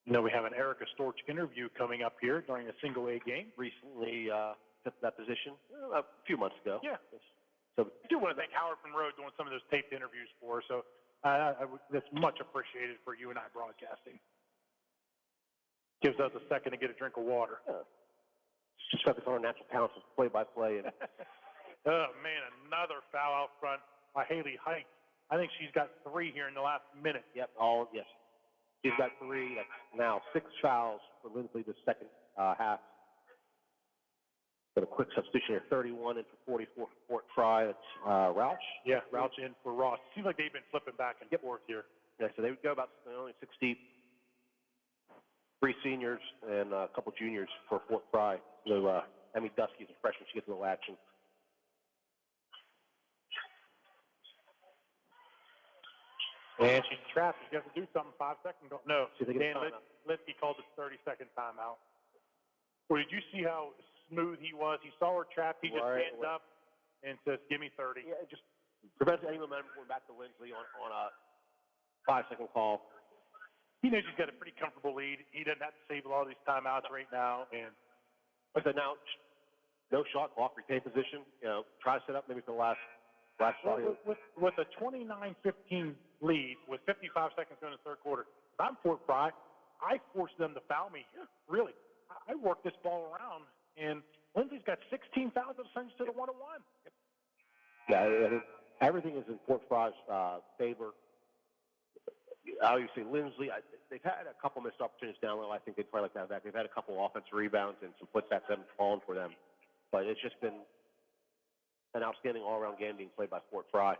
You know, we have an Erica Storch interview coming up here during a single A game. Recently took that position a few months ago. Yeah. So I do want to thank Howard from Road doing some of those taped interviews for us. So that's much appreciated for you and I broadcasting. Gives us a second to get a drink of water. Just focus on our natural talents of play-by-play. And oh, man, another foul out front by Haley Height. I think she's got 3 here in the last minute. Yep, yes. She's got 3. That's now 6 fouls for Lindsley the second half. Got a quick substitution here, 31 in for 44 for Fort Fry. That's Rouch. Yeah, Rouch in for Ross. Seems like they've been flipping back and forth here. Yeah, so they would go about only 6 deep. 3 seniors and a couple juniors for Fort Fry. So Emmy Dusky's a freshman. She gets a little action. And she's trapped. She has to do something. 5 seconds. No. Dan Linsky called this 30-second timeout. Well, did you see how smooth he was? He saw her trapped. He just stands up and says, give me 30. Yeah, it just prevents any momentum going back to Lindsley on a 5-second call. He knows he's got a pretty comfortable lead. He doesn't have to save a lot of these timeouts right now. And like I said, now, no shot clock, retain position. You know, try to set up maybe for the last shot here. With a 29-15 lead with 55 seconds in the third quarter, if I'm Fort Fry, I force them to foul me. Really, I work this ball around, and Lindsay's got 16 fouls that sends to the 1-1. Yeah, everything is in Fort Fry's favor. I would say Lindsley, they've had a couple missed opportunities down low. I think they'd probably like to have that. They've had a couple offensive rebounds and some putbacks haven't fallen for them. But it's just been an outstanding all-around game being played by Fort Fry.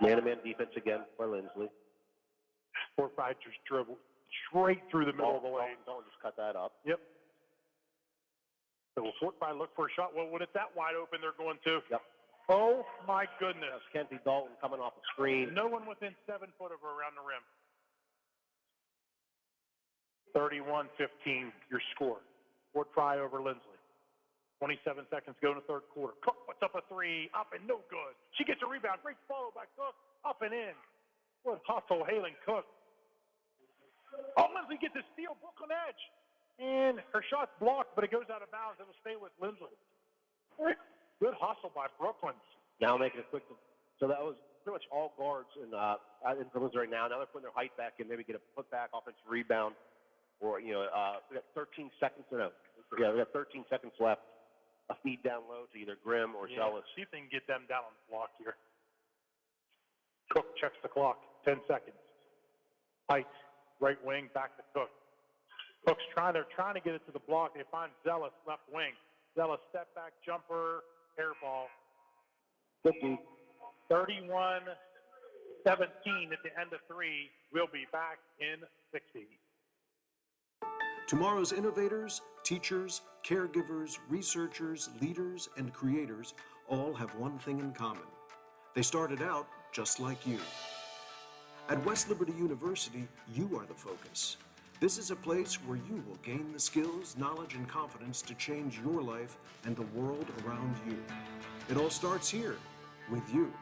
Man-to-man defense again for Lindsley. Fort Fry just dribbled straight through the middle of the lane. Don't just cut that up. Yep. So will Fort Fry look for a shot? Well, when it's that wide open, they're going to. Yep. Oh, my goodness. That's Kenzie Dalton coming off the screen. No one within 7 foot of her around the rim. 31-15, your score. Fort Fry over Lindsley. 27 seconds go in the third quarter. Cook puts up a three, up and no good. She gets a rebound. Great follow by Cook, up and in. What hustle, Halen Cook. Oh, Lindsley gets a steal, Brooklyn edge. And her shot's blocked, but it goes out of bounds. It'll stay with Lindsley. Good hustle by Brooklyn. Now making it quick. So that was pretty much all guards in Lindsley right now. Now they're putting their height back in, maybe get a putback offensive rebound. Or, we got 13 seconds. We got 13 seconds left. A feed down low to either Grimm or Zealous. See if they can get them down on the block here. Cook checks the clock. 10 seconds. Height, right wing, back to Cook. Cook's they're trying to get it to the block. They find Zealous, left wing. Zealous step back jumper, air ball. 50. 31-17 at the end of three. We'll be back in 60. Tomorrow's innovators, teachers, caregivers, researchers, leaders, and creators all have one thing in common. They started out just like you. At West Liberty University, you are the focus. This is a place where you will gain the skills, knowledge, and confidence to change your life and the world around you. It all starts here, with you.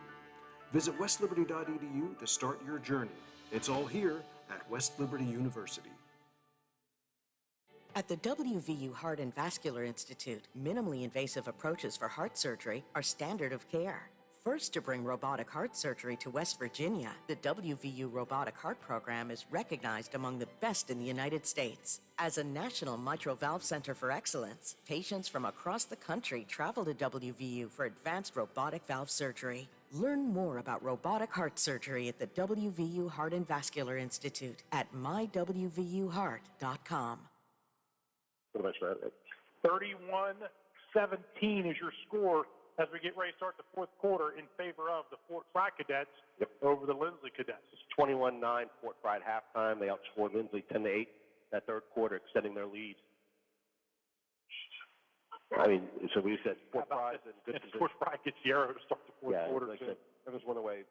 Visit westliberty.edu to start your journey. It's all here at West Liberty University. At the WVU Heart and Vascular Institute, minimally invasive approaches for heart surgery are standard of care. First to bring robotic heart surgery to West Virginia, the WVU Robotic Heart Program is recognized among the best in the United States. As a national mitral valve center for excellence, patients from across the country travel to WVU for advanced robotic valve surgery. Learn more about robotic heart surgery at the WVU Heart and Vascular Institute at mywvuheart.com. 31-17 is your score as we get ready to start the fourth quarter in favor of the Fort Fry Cadets over the Lindsley Cadets. It's 21-9 Fort Fry at halftime. They outscored Lindsley 10-8 that third quarter, extending their lead. I mean, so we said Fort Fry's in good position. Fort Fry gets the arrow to start the fourth quarter. Like I said, everyone's one away.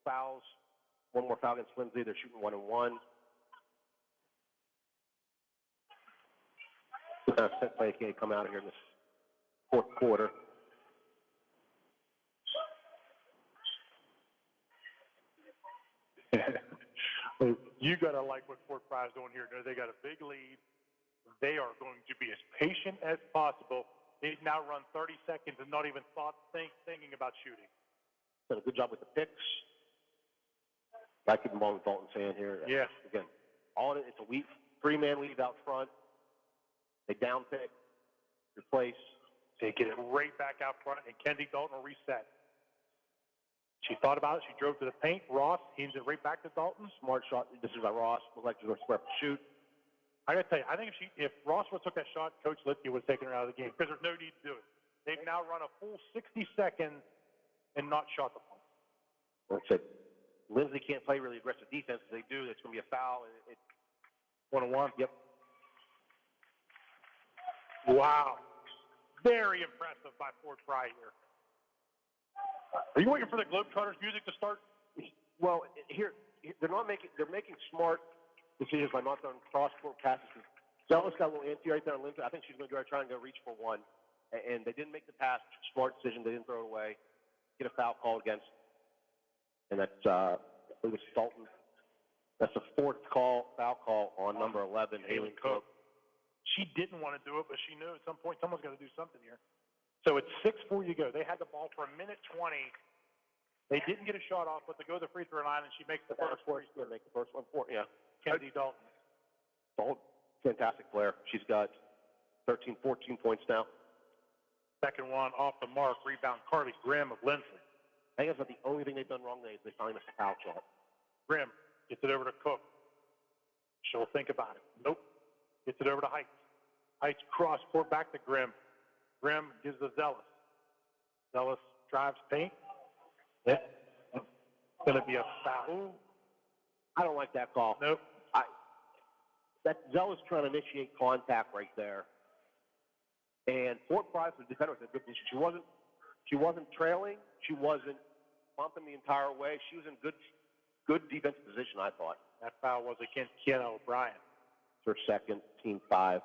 Fouls. One more foul against Lindsley. They're shooting 1-1. Set play can't come out of here in this fourth quarter. You got to like what Fort Fry's doing here. They got a big lead. They are going to be as patient as possible. They've now run 30 seconds and not even thinking about shooting. Done a good job with the picks. I keep the ball with Dalton's hand here. Yeah. Again, it's a three-man lead out front. They down pick, replace. They get it right back out front, and Kenzie Dalton will reset. She thought about it. She drove to the paint. Ross hands it right back to Dalton. Smart shot. This is by Ross. Looked like she was going to shoot. I got to tell you, I think if Ross would have took that shot, Coach Lipke would have taken her out of the game because there's no need to do it. They've now run a full 60 seconds and not shot the point. Like I said, Lindsley can't play really aggressive defense. If they do, it's going to be a foul. It's 1-1. Yep. Wow. Very impressive by Fort Fry here. Are you waiting for the Globetrotters music to start? Well, here they're making smart decisions by not throwing cross-court passes. Zealous got a little antsy right there on Lindsley. I think she's going to try and go reach for one. And they didn't make the pass. Smart decision. They didn't throw it away. Get a foul call against. And that's I believe it's Dalton. That's the fourth foul call on number 11, Halen Cook. She didn't want to do it, but she knew at some point someone's got to do something here. So it's 6:40 to go. They had the ball for a minute 20. They didn't get a shot off, but they go to the free throw line, and she makes the first free throw. Make the first one for Kenzie Dalton. Dalton, fantastic player. She's got 13, 14 points now. Second one off the mark. Rebound, Carly Grimm of Lindsley. I think that's not the only thing they've done wrong today is they finally missed a foul shot. Grimm gets it over to Cook. She'll think about it. Nope. Gets it over to Heights. Heights cross court back to Grimm. Grimm gives to Zealous. Zealous drives paint. Yeah. It's going to be a foul. I don't like that call. Nope. That Zealous trying to initiate contact right there. And Fort Price, the defender, was in a good position. She wasn't She wasn't trailing. She wasn't bumping the entire way. She was in good defensive position, I thought. That foul was against Kiana O'Brien. It's her second, team 5.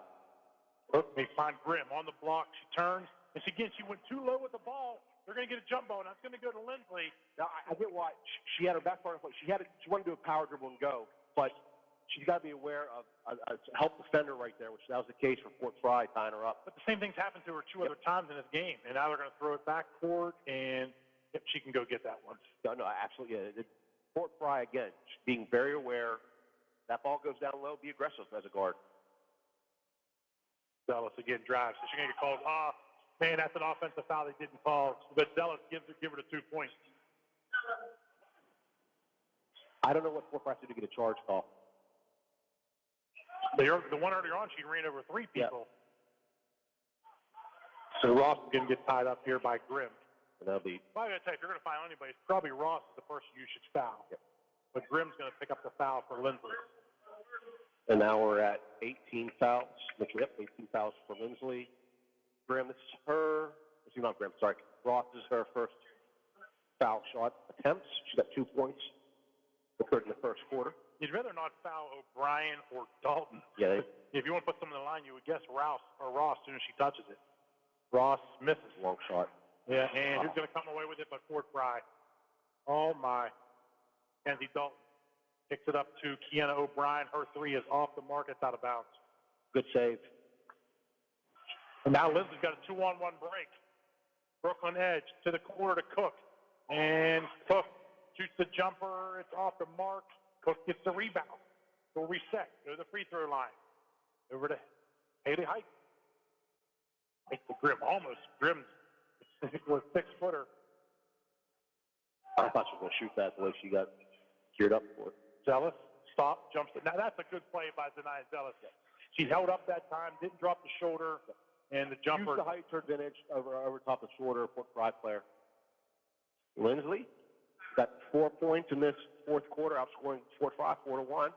They find Grimm on the block. She turns, and she went too low with the ball. They're going to get a jump ball. Now it's going to go to Lindsley. Now, I get why. She had her back part of the play. She wanted to do a power dribble and go, but she's got to be aware of a help defender right there, which that was the case for Fort Fry tying her up. But the same thing's happened to her 2 other times in this game, and now they're going to throw it back court, and she can go get that one. No, absolutely. Yeah. Fort Fry, again, being very aware. That ball goes down low, be aggressive as a guard. Zellis again drives. So she's going to get called. Man, that's an offensive foul they didn't call. But Zellis give her the 2 points. I don't know what Fort Fry did to get a charge call. The one earlier on, she ran over 3 people. Yeah. So Ross is going to get tied up here by Grimm. And that'll be. Well, I got to tell you, if you're going to foul anybody, it's probably Ross is the person you should foul. Yep. But Grimm's going to pick up the foul for Lindsley. And now we're at 18 fouls. 18 fouls for Lindsley. Grimm, this is her. Not Grimm, sorry. Ross is her first foul shot attempts. She's got 2 points. Occurred in the first quarter. You'd rather not foul O'Brien or Dalton. Yeah. If you want to put someone in the line, you would guess Ross as soon as she touches it. Ross misses. Long shot. Yeah, and who's going to come away with it but Fort Fry? Oh, my. Kenzie Dalton kicks it up to Kiana O'Brien. Her 3 is off the mark. It's out of bounds. Good save. And now Lindsay's got a 2-on-1 break. Brooklyn edge to the corner to Cook. And Cook shoots the jumper. It's off the mark. Cook gets the rebound. We'll reset. Go to the free throw line. Over to Haley Height. Make the Grimm. Almost. Grimm was 6-footer. I thought she was going to shoot that the way she got geared up for it. Zellis, stop, jumps it. Now, that's a good play by Zanaya Zellis. She held up that time, didn't drop the shoulder, and the jumper. Used the height to her advantage over top of the shorter Fort Fry player. Lindsley got 4 points in this fourth quarter, outscoring Fort Fry 4-1.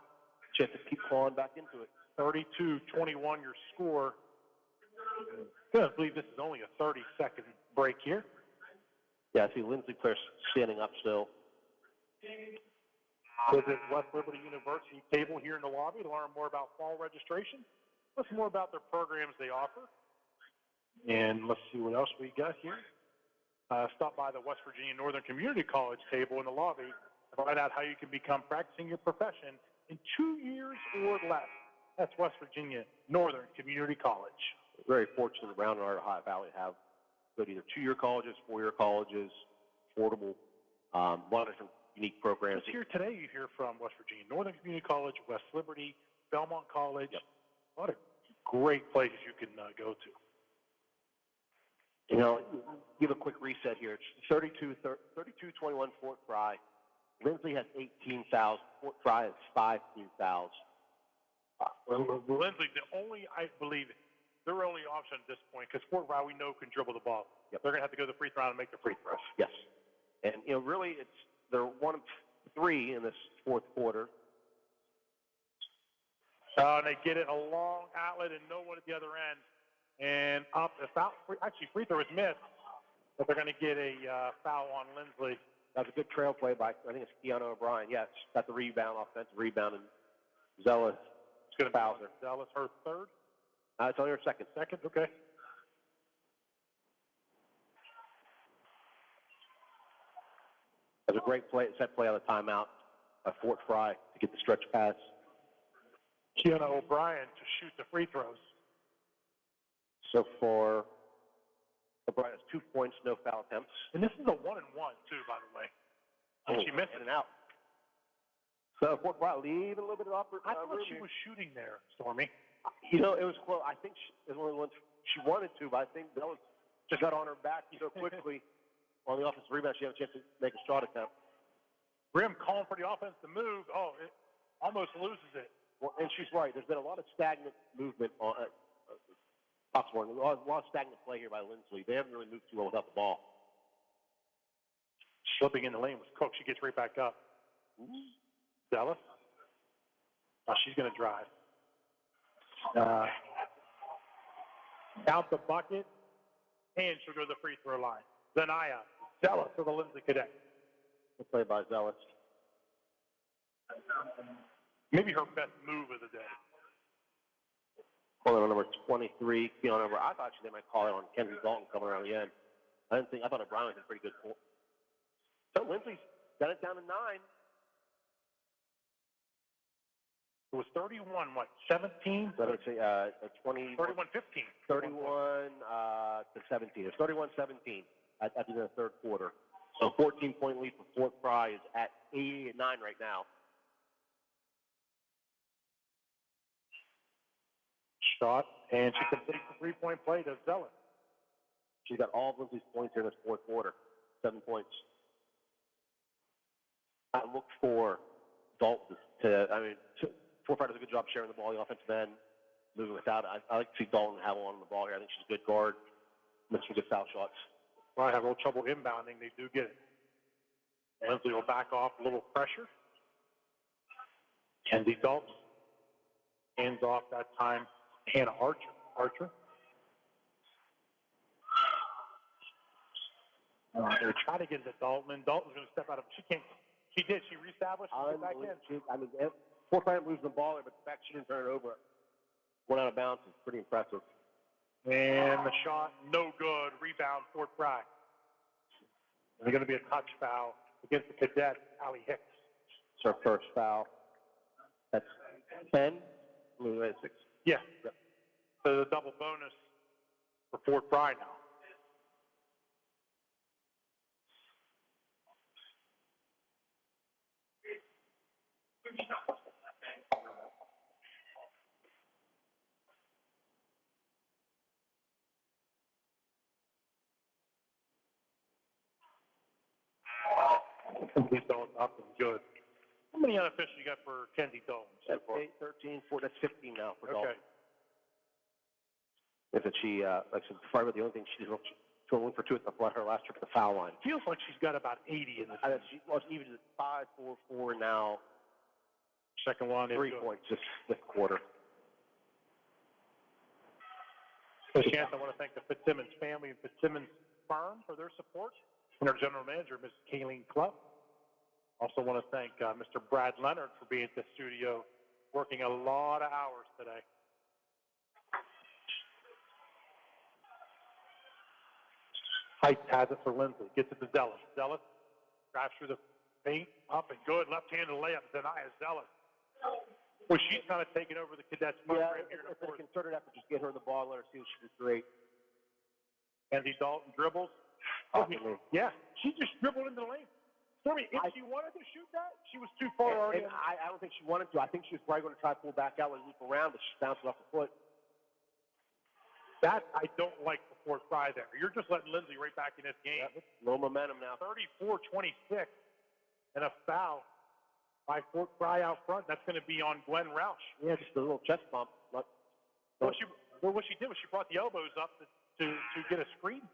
She has to keep clawing back into it. 32-21 your score. I can't believe this is only a 30-second break here. Yeah, I see Lindsley players standing up still. Visit West Liberty University table here in the lobby to learn more about fall registration. Listen more about their programs they offer. And let's see what else we got here. Stop by the West Virginia Northern Community College table in the lobby to find out how you can become practicing your profession in 2 years or less. That's West Virginia Northern Community College. We're very fortunate around our Ohio Valley to have good either 2-year colleges, 4-year colleges, affordable, a lot of different unique programs. Just here today you hear from West Virginia Northern Community College, West Liberty, Belmont College. Yep. A lot of great places you can go to. You know, give a quick reset here. It's 32-21 Fort Fry. Lindsley has 18 fouls. Fort Fry has 15 fouls. Lindsley, the only, I believe, their only option at this point, because Fort Fry we know can dribble the ball. Yep. They're going to have to go to the free throw and make the free throws. Yes. And, you know, really they're 1 of 3 in this fourth quarter. And they get it a long outlet and no one at the other end. And up, free throw is missed, but they're going to get a foul on Lindsley. That's a good trail play by, I think it's Kiana O'Brien. Yes, got the rebound, offensive rebound, and Zellis is going to foul her. Zellis, her third? It's only her second. Second, okay. That's a great play, set play on the timeout by Fort Fry to get the stretch pass. Kiana O'Brien to shoot the free throws. So for O'Brien, has 2 points, no foul attempts. And this is a 1-and-1 too, by the way. She missed in and out. So Fort Fry leaving a little bit of upper. I thought she was shooting there, Stormy. You know, it was close. I think it was one of the ones she wanted to, but I think that was just got on her back so quickly on the offensive rebound. She had a chance to make a shot attempt. Grimm calling for the offense to move. Oh, it almost loses it. Well, and she's right. There's been a lot of stagnant movement on Oxford. A lot of stagnant play here by Lindsley. They haven't really moved too well without the ball. Slipping in the lane was Cook. She gets right back up. Zellis. Oh, she's going to drive. Count the bucket, and she'll go to the free throw line. Zanaya, Zealous for the Lindsay Cadets. Good play by Zealous. Maybe her best move of the day. Calling on number 23, Keon over. I thought actually they might call it on Kenzie Dalton coming around the end. I thought O'Brien was a pretty good point. So Lindsay's got it down to 9. It was 31, 17? So let's say 20. 31, 15. 31 to 17. It's 31-17 at the end of the third quarter. So 14-point lead for Fort Fry is at 8-9 right now. Shot, and she completes the three-point play to Zealous. She's got all of Lindsay's points here in this fourth quarter. 7 points. I look for Dalton Fort Fry does a good job sharing the ball, the offensive end, moving without it. I like to see Dalton have on the ball here. I think she's a good guard. Makes some good foul shots. Well, I have a little trouble inbounding. They do get it. Lindsay will back off, a little pressure. Kenzie Dalton hands off that time. Hannah Archer. They're trying to get into Dalton, and Dalton's going to step out of it. She can't. She did. She reestablished. She back in. Fort Fry losing the ball there, but the fact she didn't turn it over, went out of bounds, is pretty impressive. And the shot, no good. Rebound, Fort Fry. And there's going to be a touch foul against the cadet, Allie Hicks. It's her first foul. That's 10. 6. Yeah. Yep. So the double bonus for Fort Fry now. Kenzie Dalton up and good. How many unofficials you got for Kenzie Dalton? That's 8, 13, 4. That's 15 now for Dalton. Okay. If she, like I said, Fry, the only thing she's going 1 for 2 at her last trip at the foul line. Feels like she's got about 80 in the season. She was even at 5, 4, 4 now. Second one. 3 points this quarter. So, chance, I want to thank the Fitzsimmons family and Fitzsimmons firm for their support, and our general manager, Ms. Kayleen Clubb. Also want to thank Mr. Brad Leonard for being at the studio, working a lot of hours today. Height has it for Lindsay. Gets it to Zealous. Zealous drives through the paint, up and good. Left-handed layup. Denies Zealous. Well, she's kind of taking over the cadets' program here. It's a concerted effort. Just get her the ball, let her see what she did great. Kenzie Dalton dribbles. Yeah, she just dribbled into the lane. Stormy, if she wanted to shoot that, she was too far already. I don't think she wanted to. I think she was probably going to try to pull back out and loop around, but she bounced off the foot. That I don't like the Fort Fry there. You're just letting Lindsay right back in this game. Low momentum now. 34-26 and a foul by Fort Fry out front. That's going to be on Gwen Roush. Yeah, just a little chest bump. What she did was she brought the elbows up to get a screen.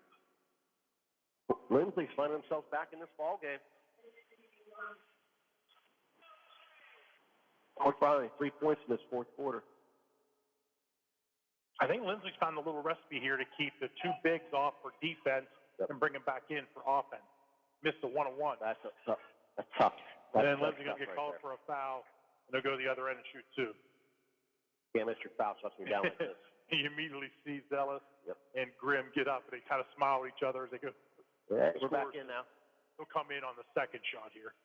Lindsay's finding themselves back in this ball game. Fort Fry, 3 points in this fourth quarter. I think Lindsay's found a little recipe here to keep the two bigs off for defense and bring them back in for offense. Missed the one-on-one. That's tough. And then Lindsay's going to get called for a foul, and they'll go to the other end and shoot 2. Can't miss your foul shots me down like this. You immediately see Zealous and Grimm get up, and they kind of smile at each other as they go. Yeah, we're back in now. They'll come in on the second shot here.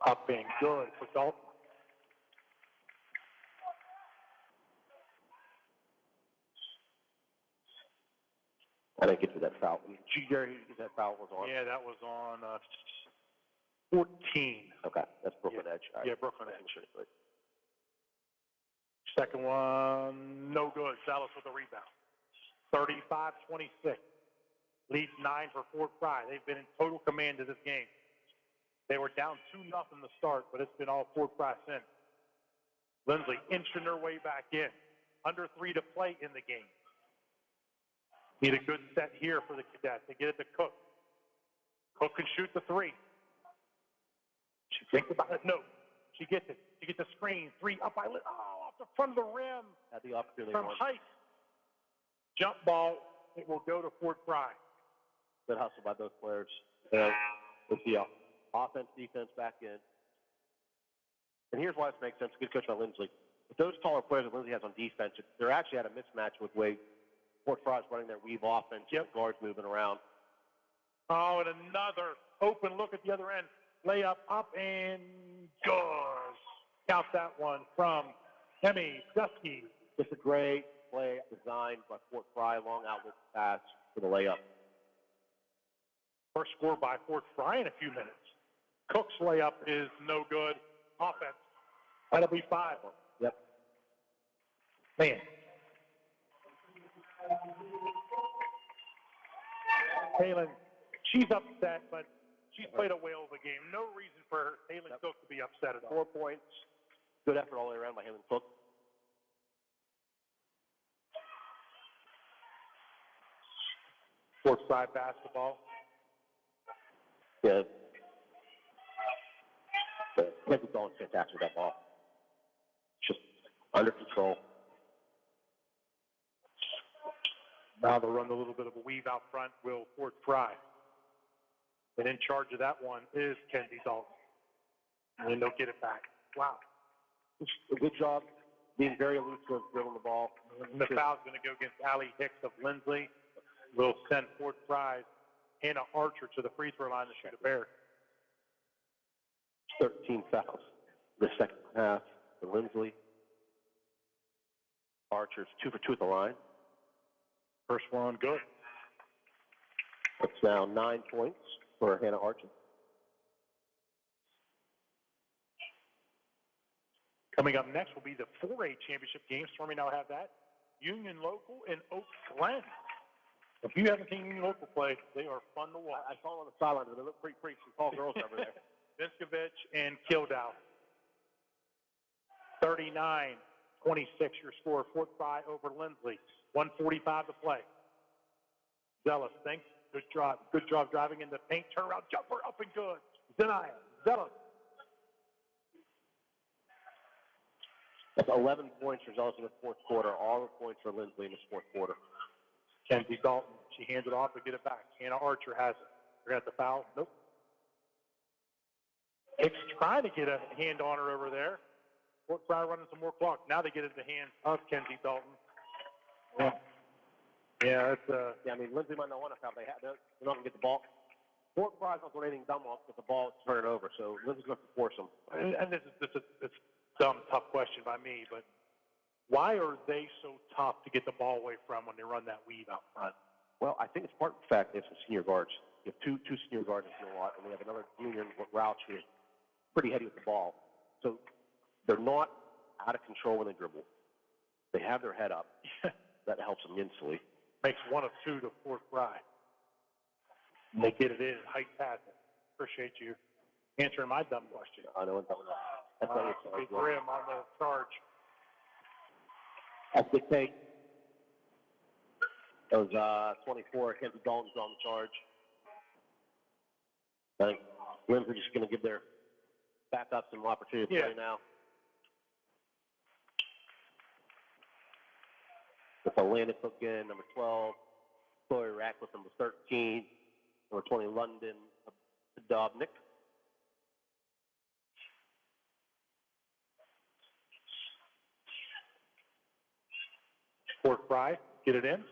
Up and good for Dalton. I didn't get to that foul. That foul was on. Yeah, that was on 14. Okay, that's Brooklyn Edge. Right. Yeah, Brooklyn Edge. Second one, no good. Zealous with the rebound. 35-26. Leads 9 for Fort Fry. They've been in total command of this game. They were down 2-0 to start, but it's been all Fort Fry since. Lindsay inching their way back in. Under 3 to play in the game. Need a good set here for the cadets. They get it to Cook. Cook can shoot the 3. She thinks about it. No. She gets it. She gets a screen. 3 up by off the front of the rim. Had the opportunity. From height. Jump ball. It will go to Fort Fry. Good hustle by both players. Let's see. Offense, defense back in. And here's why this makes sense. Good coach by Lindsley. With those taller players that Lindsley has on defense, they're actually at a mismatch with way Fort Fry's running their weave offense. Yep. The guards moving around. Oh, and another open look at the other end. Layup up and goes. Count that one from Hemi Dusky. Just a great play designed by Fort Fry, long outlet pass for the layup. First score by Fort Fry in a few minutes. Cook's layup is no good. Offense. That'll be 5. Yep. Man. Halen, she's upset, but she's played a whale of a game. No reason for Halen Cook to be upset at all. 4 points. Good effort all the way around by Halen Cook. Fort Fry basketball. Yeah. Kenzie Dalton's fantastic with that ball. Just under control. Now they'll run a little bit of a weave out front, will Fort Fry. And in charge of that one is Kenzie Dalton. And then they'll get it back. Wow. A good job being very elusive, dribbling the ball. And the foul's going to go against Allie Hicks of Lindsley. Will send Fort Fry's Hannah Archer to the free throw line to shoot a bear. 13 fouls the second half for Lindsley. Archer's 2 for 2 at the line. First one, good. It's now 9 points for Hannah Archer. Coming up next will be the 4A championship game. Stormy now have that. Union Local and Oak Glen. If you haven't seen Union Local play, they are fun to watch. I saw them on the sidelines, but they look pretty some tall girls over there. Viskovich and Kildow. 39-26 your score. Fort Fry over Lindsley. 1:45 to play. Zealous thinks. Good job driving in the paint. Turnaround jumper up and good. Zenaya. Zealous. That's 11 points for Zealous in the fourth quarter. All the points for Lindsley in the fourth quarter. Kenzie Dalton. She hands it off to get it back. Hannah Archer has it. Forgot the foul. Nope. Hicks trying to get a hand on her over there. Fort Fry running some more clock. Now they get it in the hands of Kenzie Dalton. Yeah, it's I mean, Lindsley might not want to foul. They're not going to get the ball. Fort Fry's not doing anything dumb off with the ball turning over, so Lindsley's going to force them. And this is a dumb, tough question by me, but why are they so tough to get the ball away from when they run that weave out front? Well, I think it's part of the fact they have some senior guards. You have two senior guards in a lot, and we have another junior, Rouch, who is pretty heady with the ball. So they're not out of control when they dribble. They have their head up. That helps them immensely. Makes 1 of 2 to Fort Fry. And they get it in. Height pass. Appreciate you answering my dumb question. I know. That's big rim on the charge. That's the take. That was 24. Kenzie Dalton's on the charge. I think Lindsley's just going to give their backup some opportunity to play now. With Landon Cook in, number 12. Chloe Ratcliffe, number 13. Number 20, London Dobnik. Fort Fry, get it in.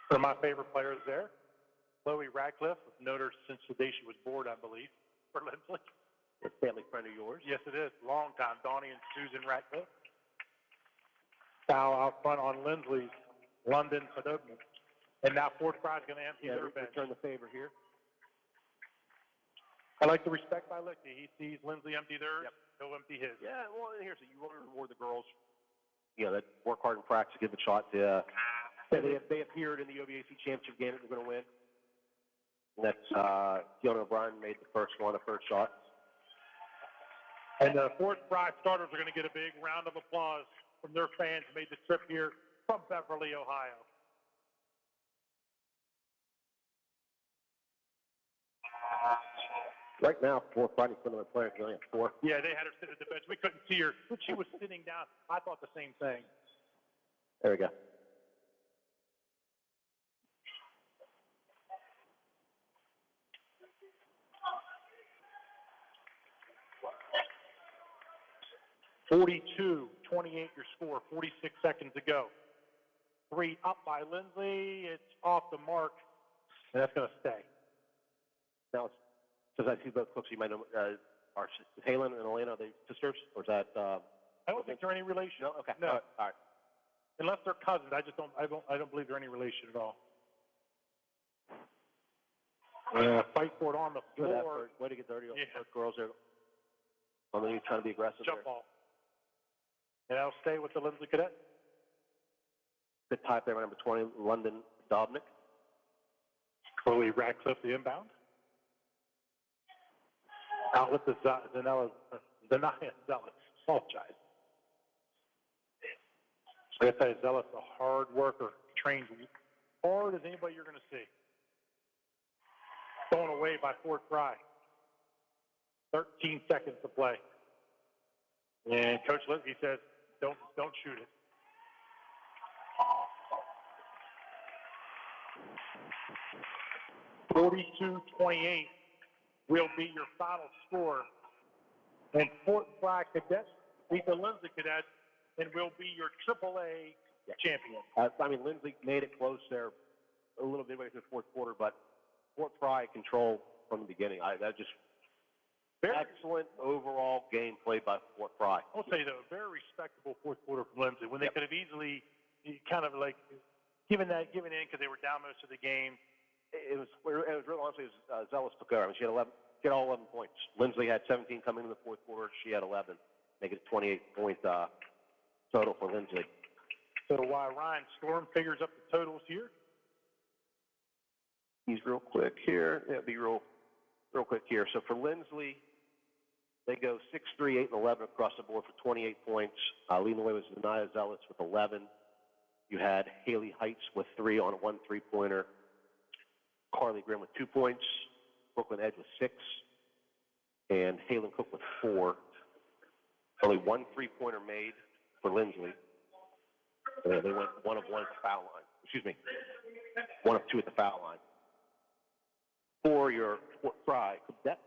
One of my favorite players there. Chloe Ratcliffe, I've known her since the day she was born, I believe, for Lindsley. A family friend of yours? Yes, it is. Long time. Donnie and Susan Ratcliffe. Foul out front on Lindsley's London Podobnik. And now Fort Fry's going to empty their bench. Return the favor here. I like the respect by Lichty. He sees Lindsley empty theirs, he'll empty his. Yeah, well, and here's you want to reward the girls, that work hard in practice, give a shot. They appeared in the OVAC championship game that we're going to win. And that's Fiona O'Brien made the first shot. And the Fort Fry starters are going to get a big round of applause from their fans who made the trip here from Beverly, Ohio. Right now, 4 Friday for another player. You only have 4. Yeah, they had her sit at the bench. We couldn't see her. She was sitting down. I thought the same thing. There we go. (42-28) your score. 46 seconds to go. 3 up by Lindsley. It's off the mark, and that's going to stay. Now, since I see both clips, you might know, are Halen and Elena, are they sisters? Or is that... I don't think they're any relation. No? Okay. No. All right. Unless they're cousins. I don't believe they're any relation at all. Fight for it on the Good floor. effort. Way to get dirty on Yeah. both girls there. I mean, trying to be aggressive Jump there. ball. And that'll stay with the Lindsley cadet. Good type there, number 20, London Dobnik. Chloe Radcliffe, the inbound. Outlet to Zanella Zealous. Apologize. Like I say, Zealous, a hard worker, trains hard as anybody you're going to see. Thrown away by Fort Fry. 13 seconds to play. And Coach Lindsay says, don't shoot it. (42-28) will be your final score. And Fort Fry Cadets beat the Lindsay Cadets and will be your AAA champion. I mean, Lindsay made it close there a little bit way through the fourth quarter, but Fort Fry controlled from the beginning. That just excellent overall game played by Fort Fry. I'll say, though, a very respectable fourth quarter from Lindsay when they could have easily kind of like given in because they were down most of the game. It was real honestly, Zealous took over. I mean, she had all 11 points. Lindsay had 17 coming in the fourth quarter. She had 11, making it 28-point total for Lindsay. So while Ryan Storm figures up the totals here. He's real quick here. Yeah, be real quick here. So for Lindsay, they go 6-3, 8, and 11 across the board for 28 points. Leading the way was Zanaya Zealous with 11. You had Haley Heights with 3 on a 1 3-pointer. Carly Grimm with 2 points. Brooklyn Edge with 6. And Halen Cook with 4. Only 1 3-pointer made for Lindsay. They went 1 of 1 at the foul line. Excuse me. 1 of 2 at the foul line. For your Fort Fry Cadets.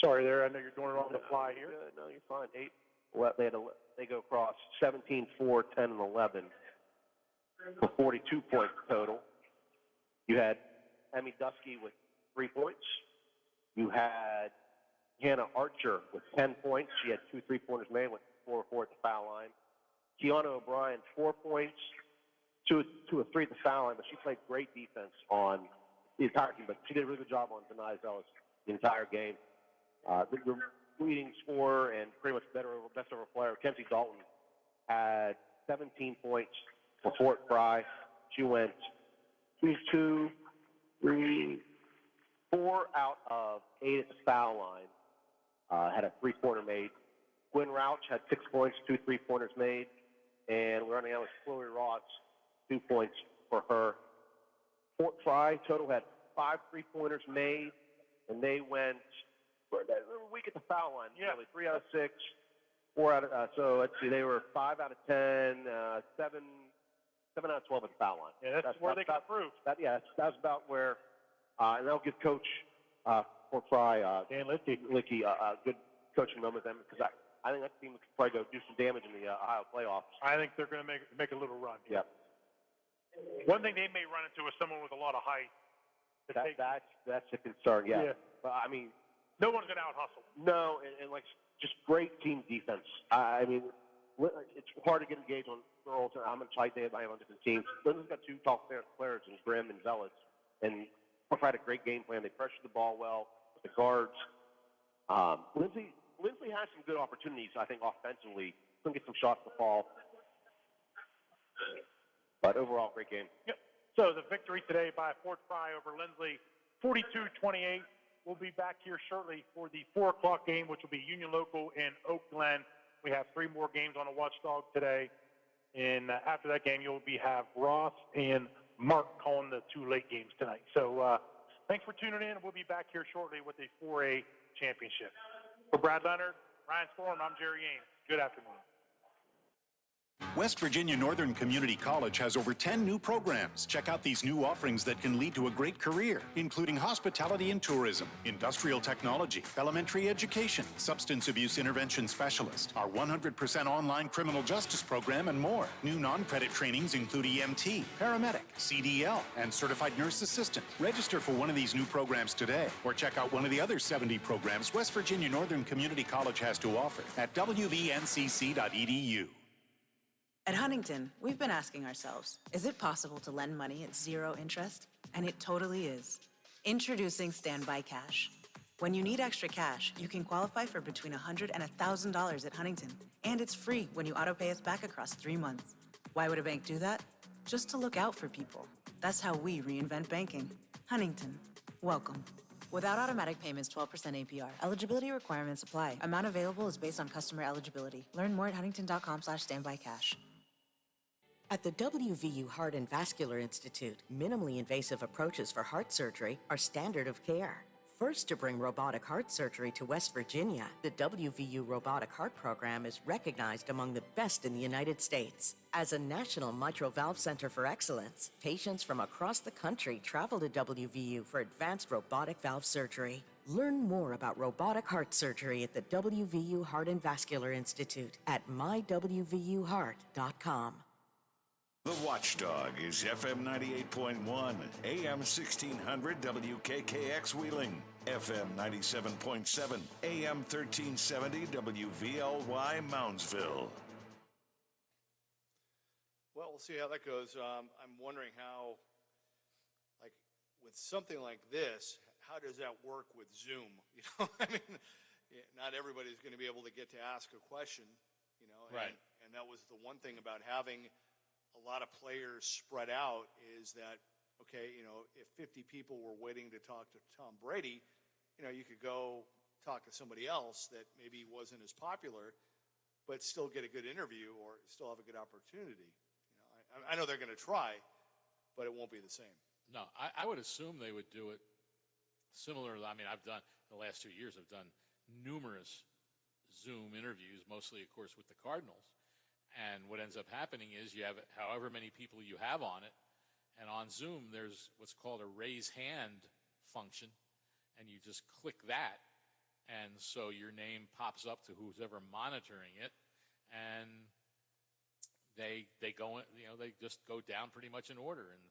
Sorry there, I know you're doing it on the fly here. No, you're fine. 8. They go across 17, 4, 10, and 11 for 42 points total. You had Emmy Dusky with 3 points. You had Hannah Archer with 10 points. She had 2 3-pointers made, went 4 of 4 at the foul line. Kiana O'Brien, 4 points, 2 of 3 at the foul line, but she played great defense on the entire team, but she did a really good job on Zanaya Zealous the entire game. The leading scorer and pretty much best over player, Kenzie Dalton, had 17 points for Fort Fry. She went 2, 3, 4 out of 8 at the foul line. Had a 3-pointer made. Gwen Rauch had 6 points, 2 3-pointers made. And we're running out with Chloe Ross, 2 points for her. Fort Fry total had 5 3-pointers made, and they went weak at the foul line. Yeah. Really. 3 out of 6, 4 out of so let's see, they were 5 out of 10, 7 out of 12 at the foul line. Yeah, that's where they can improve. That's about where, and that'll give Coach Fort Fry Dan Lickey a good coaching moment with them, because I think that team could probably go do some damage in the Ohio playoffs. I think they're going to make a little run. Yeah. One thing they may run into is someone with a lot of height. That's a concern. Yeah. But I mean, no one's going to out-hustle. No, and like just great team defense. I mean, it's hard to get engaged on girls and how much height they have on different teams. Lindsay's got 2 top players in Grimm and Zealous, and Fort Fry had a great game plan. They pressured the ball well with the guards. Lindsay has some good opportunities, I think, offensively. Couldn't get some shots to fall. But overall, great game. Yep. So the victory today by Fort Fry over Lindsley, 42-28. We'll be back here shortly for the 4 o'clock game, which will be Union Local and Oak Glen. We have 3 more games on the Watchdog today. And after that game, you'll have Ross and Mark calling the 2 late games tonight. So thanks for tuning in. We'll be back here shortly with a 4A championship. For Brad Leonard, Ryan Storm, I'm Jerry Ames. Good afternoon. West Virginia Northern Community College has over 10 new programs. Check out these new offerings that can lead to a great career, including hospitality and tourism, industrial technology, elementary education, substance abuse intervention specialist, our 100% online criminal justice program, and more. New non-credit trainings include EMT, paramedic, CDL, and certified nurse assistant. Register for one of these new programs today, or check out one of the other 70 programs West Virginia Northern Community College has to offer at wvncc.edu. At Huntington, we've been asking ourselves, is it possible to lend money at 0 interest? And it totally is. Introducing Standby Cash. When you need extra cash, you can qualify for between $100 and $1,000 at Huntington. And it's free when you autopay us back across 3 months. Why would a bank do that? Just to look out for people. That's how we reinvent banking. Huntington, welcome. Without automatic payments, 12% APR. Eligibility requirements apply. Amount available is based on customer eligibility. Learn more at huntington.com/standbycash. At the WVU Heart and Vascular Institute, minimally invasive approaches for heart surgery are standard of care. First to bring robotic heart surgery to West Virginia, the WVU Robotic Heart Program is recognized among the best in the United States. As a national mitral valve center for excellence, patients from across the country travel to WVU for advanced robotic valve surgery. Learn more about robotic heart surgery at the WVU Heart and Vascular Institute at mywvuheart.com. The Watchdog is FM 98.1, AM 1600 WKKX Wheeling, FM 97.7, AM 1370 WVLY Moundsville. Well, we'll see how that goes. I'm wondering how, like, with something like this, how does that work with Zoom? You know, I mean, not everybody's going to be able to get to ask a question, you know. Right. And that was the one thing about having a lot of players spread out is that, okay, you know, if 50 people were waiting to talk to Tom Brady, you know, you could go talk to somebody else that maybe wasn't as popular, but still get a good interview or still have a good opportunity. You know, I know they're going to try, but it won't be the same. No, I would assume they would do it similar. I mean, I've done, the last 2 years, I've done numerous Zoom interviews, mostly, of course, with the Cardinals. And what ends up happening is you have however many people you have on it, and on Zoom there's what's called a raise hand function, and you just click that, and so your name pops up to who's ever monitoring it, and they go, you know, they just go down pretty much in order and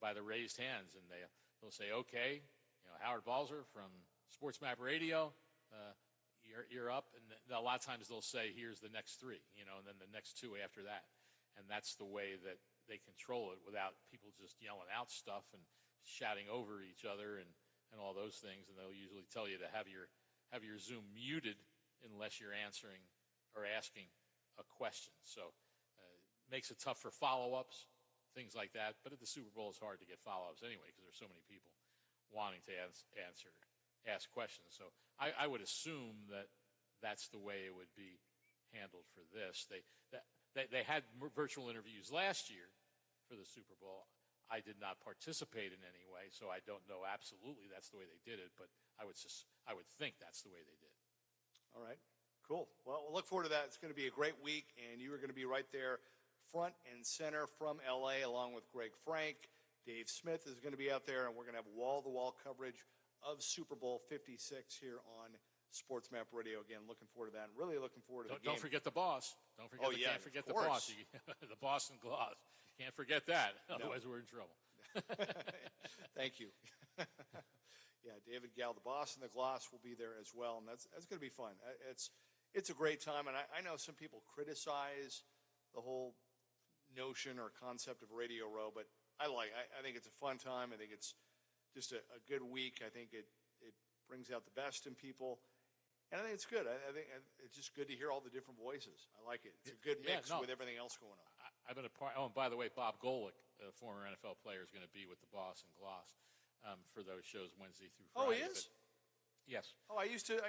by the raised hands, and they'll say, okay, you know, Howard Balzer from Sports Map Radio, you're up, and a lot of times they'll say, here's the next 3, you know, and then the next 2 after that. And that's the way that they control it without people just yelling out stuff and shouting over each other and all those things. And they'll usually tell you to have your Zoom muted unless you're answering or asking a question. So it makes it tough for follow-ups, things like that. But at the Super Bowl, it's hard to get follow-ups anyway because there's so many people wanting to ask questions. So I would assume that that's the way it would be handled for this. They had virtual interviews last year for the Super Bowl. I did not participate in any way, so I don't know absolutely that's the way they did it, but I would think that's the way they did. All right, cool. Well, we'll look forward to that. It's going to be a great week, and you are going to be right there front and center from L.A. along with Greg Frank. Dave Smith is going to be out there, and we're going to have wall-to-wall coverage of Super Bowl 56 here on Sports Map Radio. Again, looking forward to that. Really looking forward to the game. Don't forget the boss. Can't forget the boss. The boss and gloss. Can't forget that. Otherwise, we're in trouble. Thank you. Yeah, David Gal, the boss and the gloss will be there as well, and that's going to be fun. It's a great time, and I know some people criticize the whole notion or concept of Radio Row, but I think it's a fun time. I think it's just a good week. I think it brings out the best in people. And I think it's good. I think it's just good to hear all the different voices. I like it. It's a good mix with everything else going on. I've been a part. Oh, and by the way, Bob Golick, a former NFL player, is going to be with the boss and gloss for those shows Wednesday through Friday. Oh, he is? Yes. Oh, I used to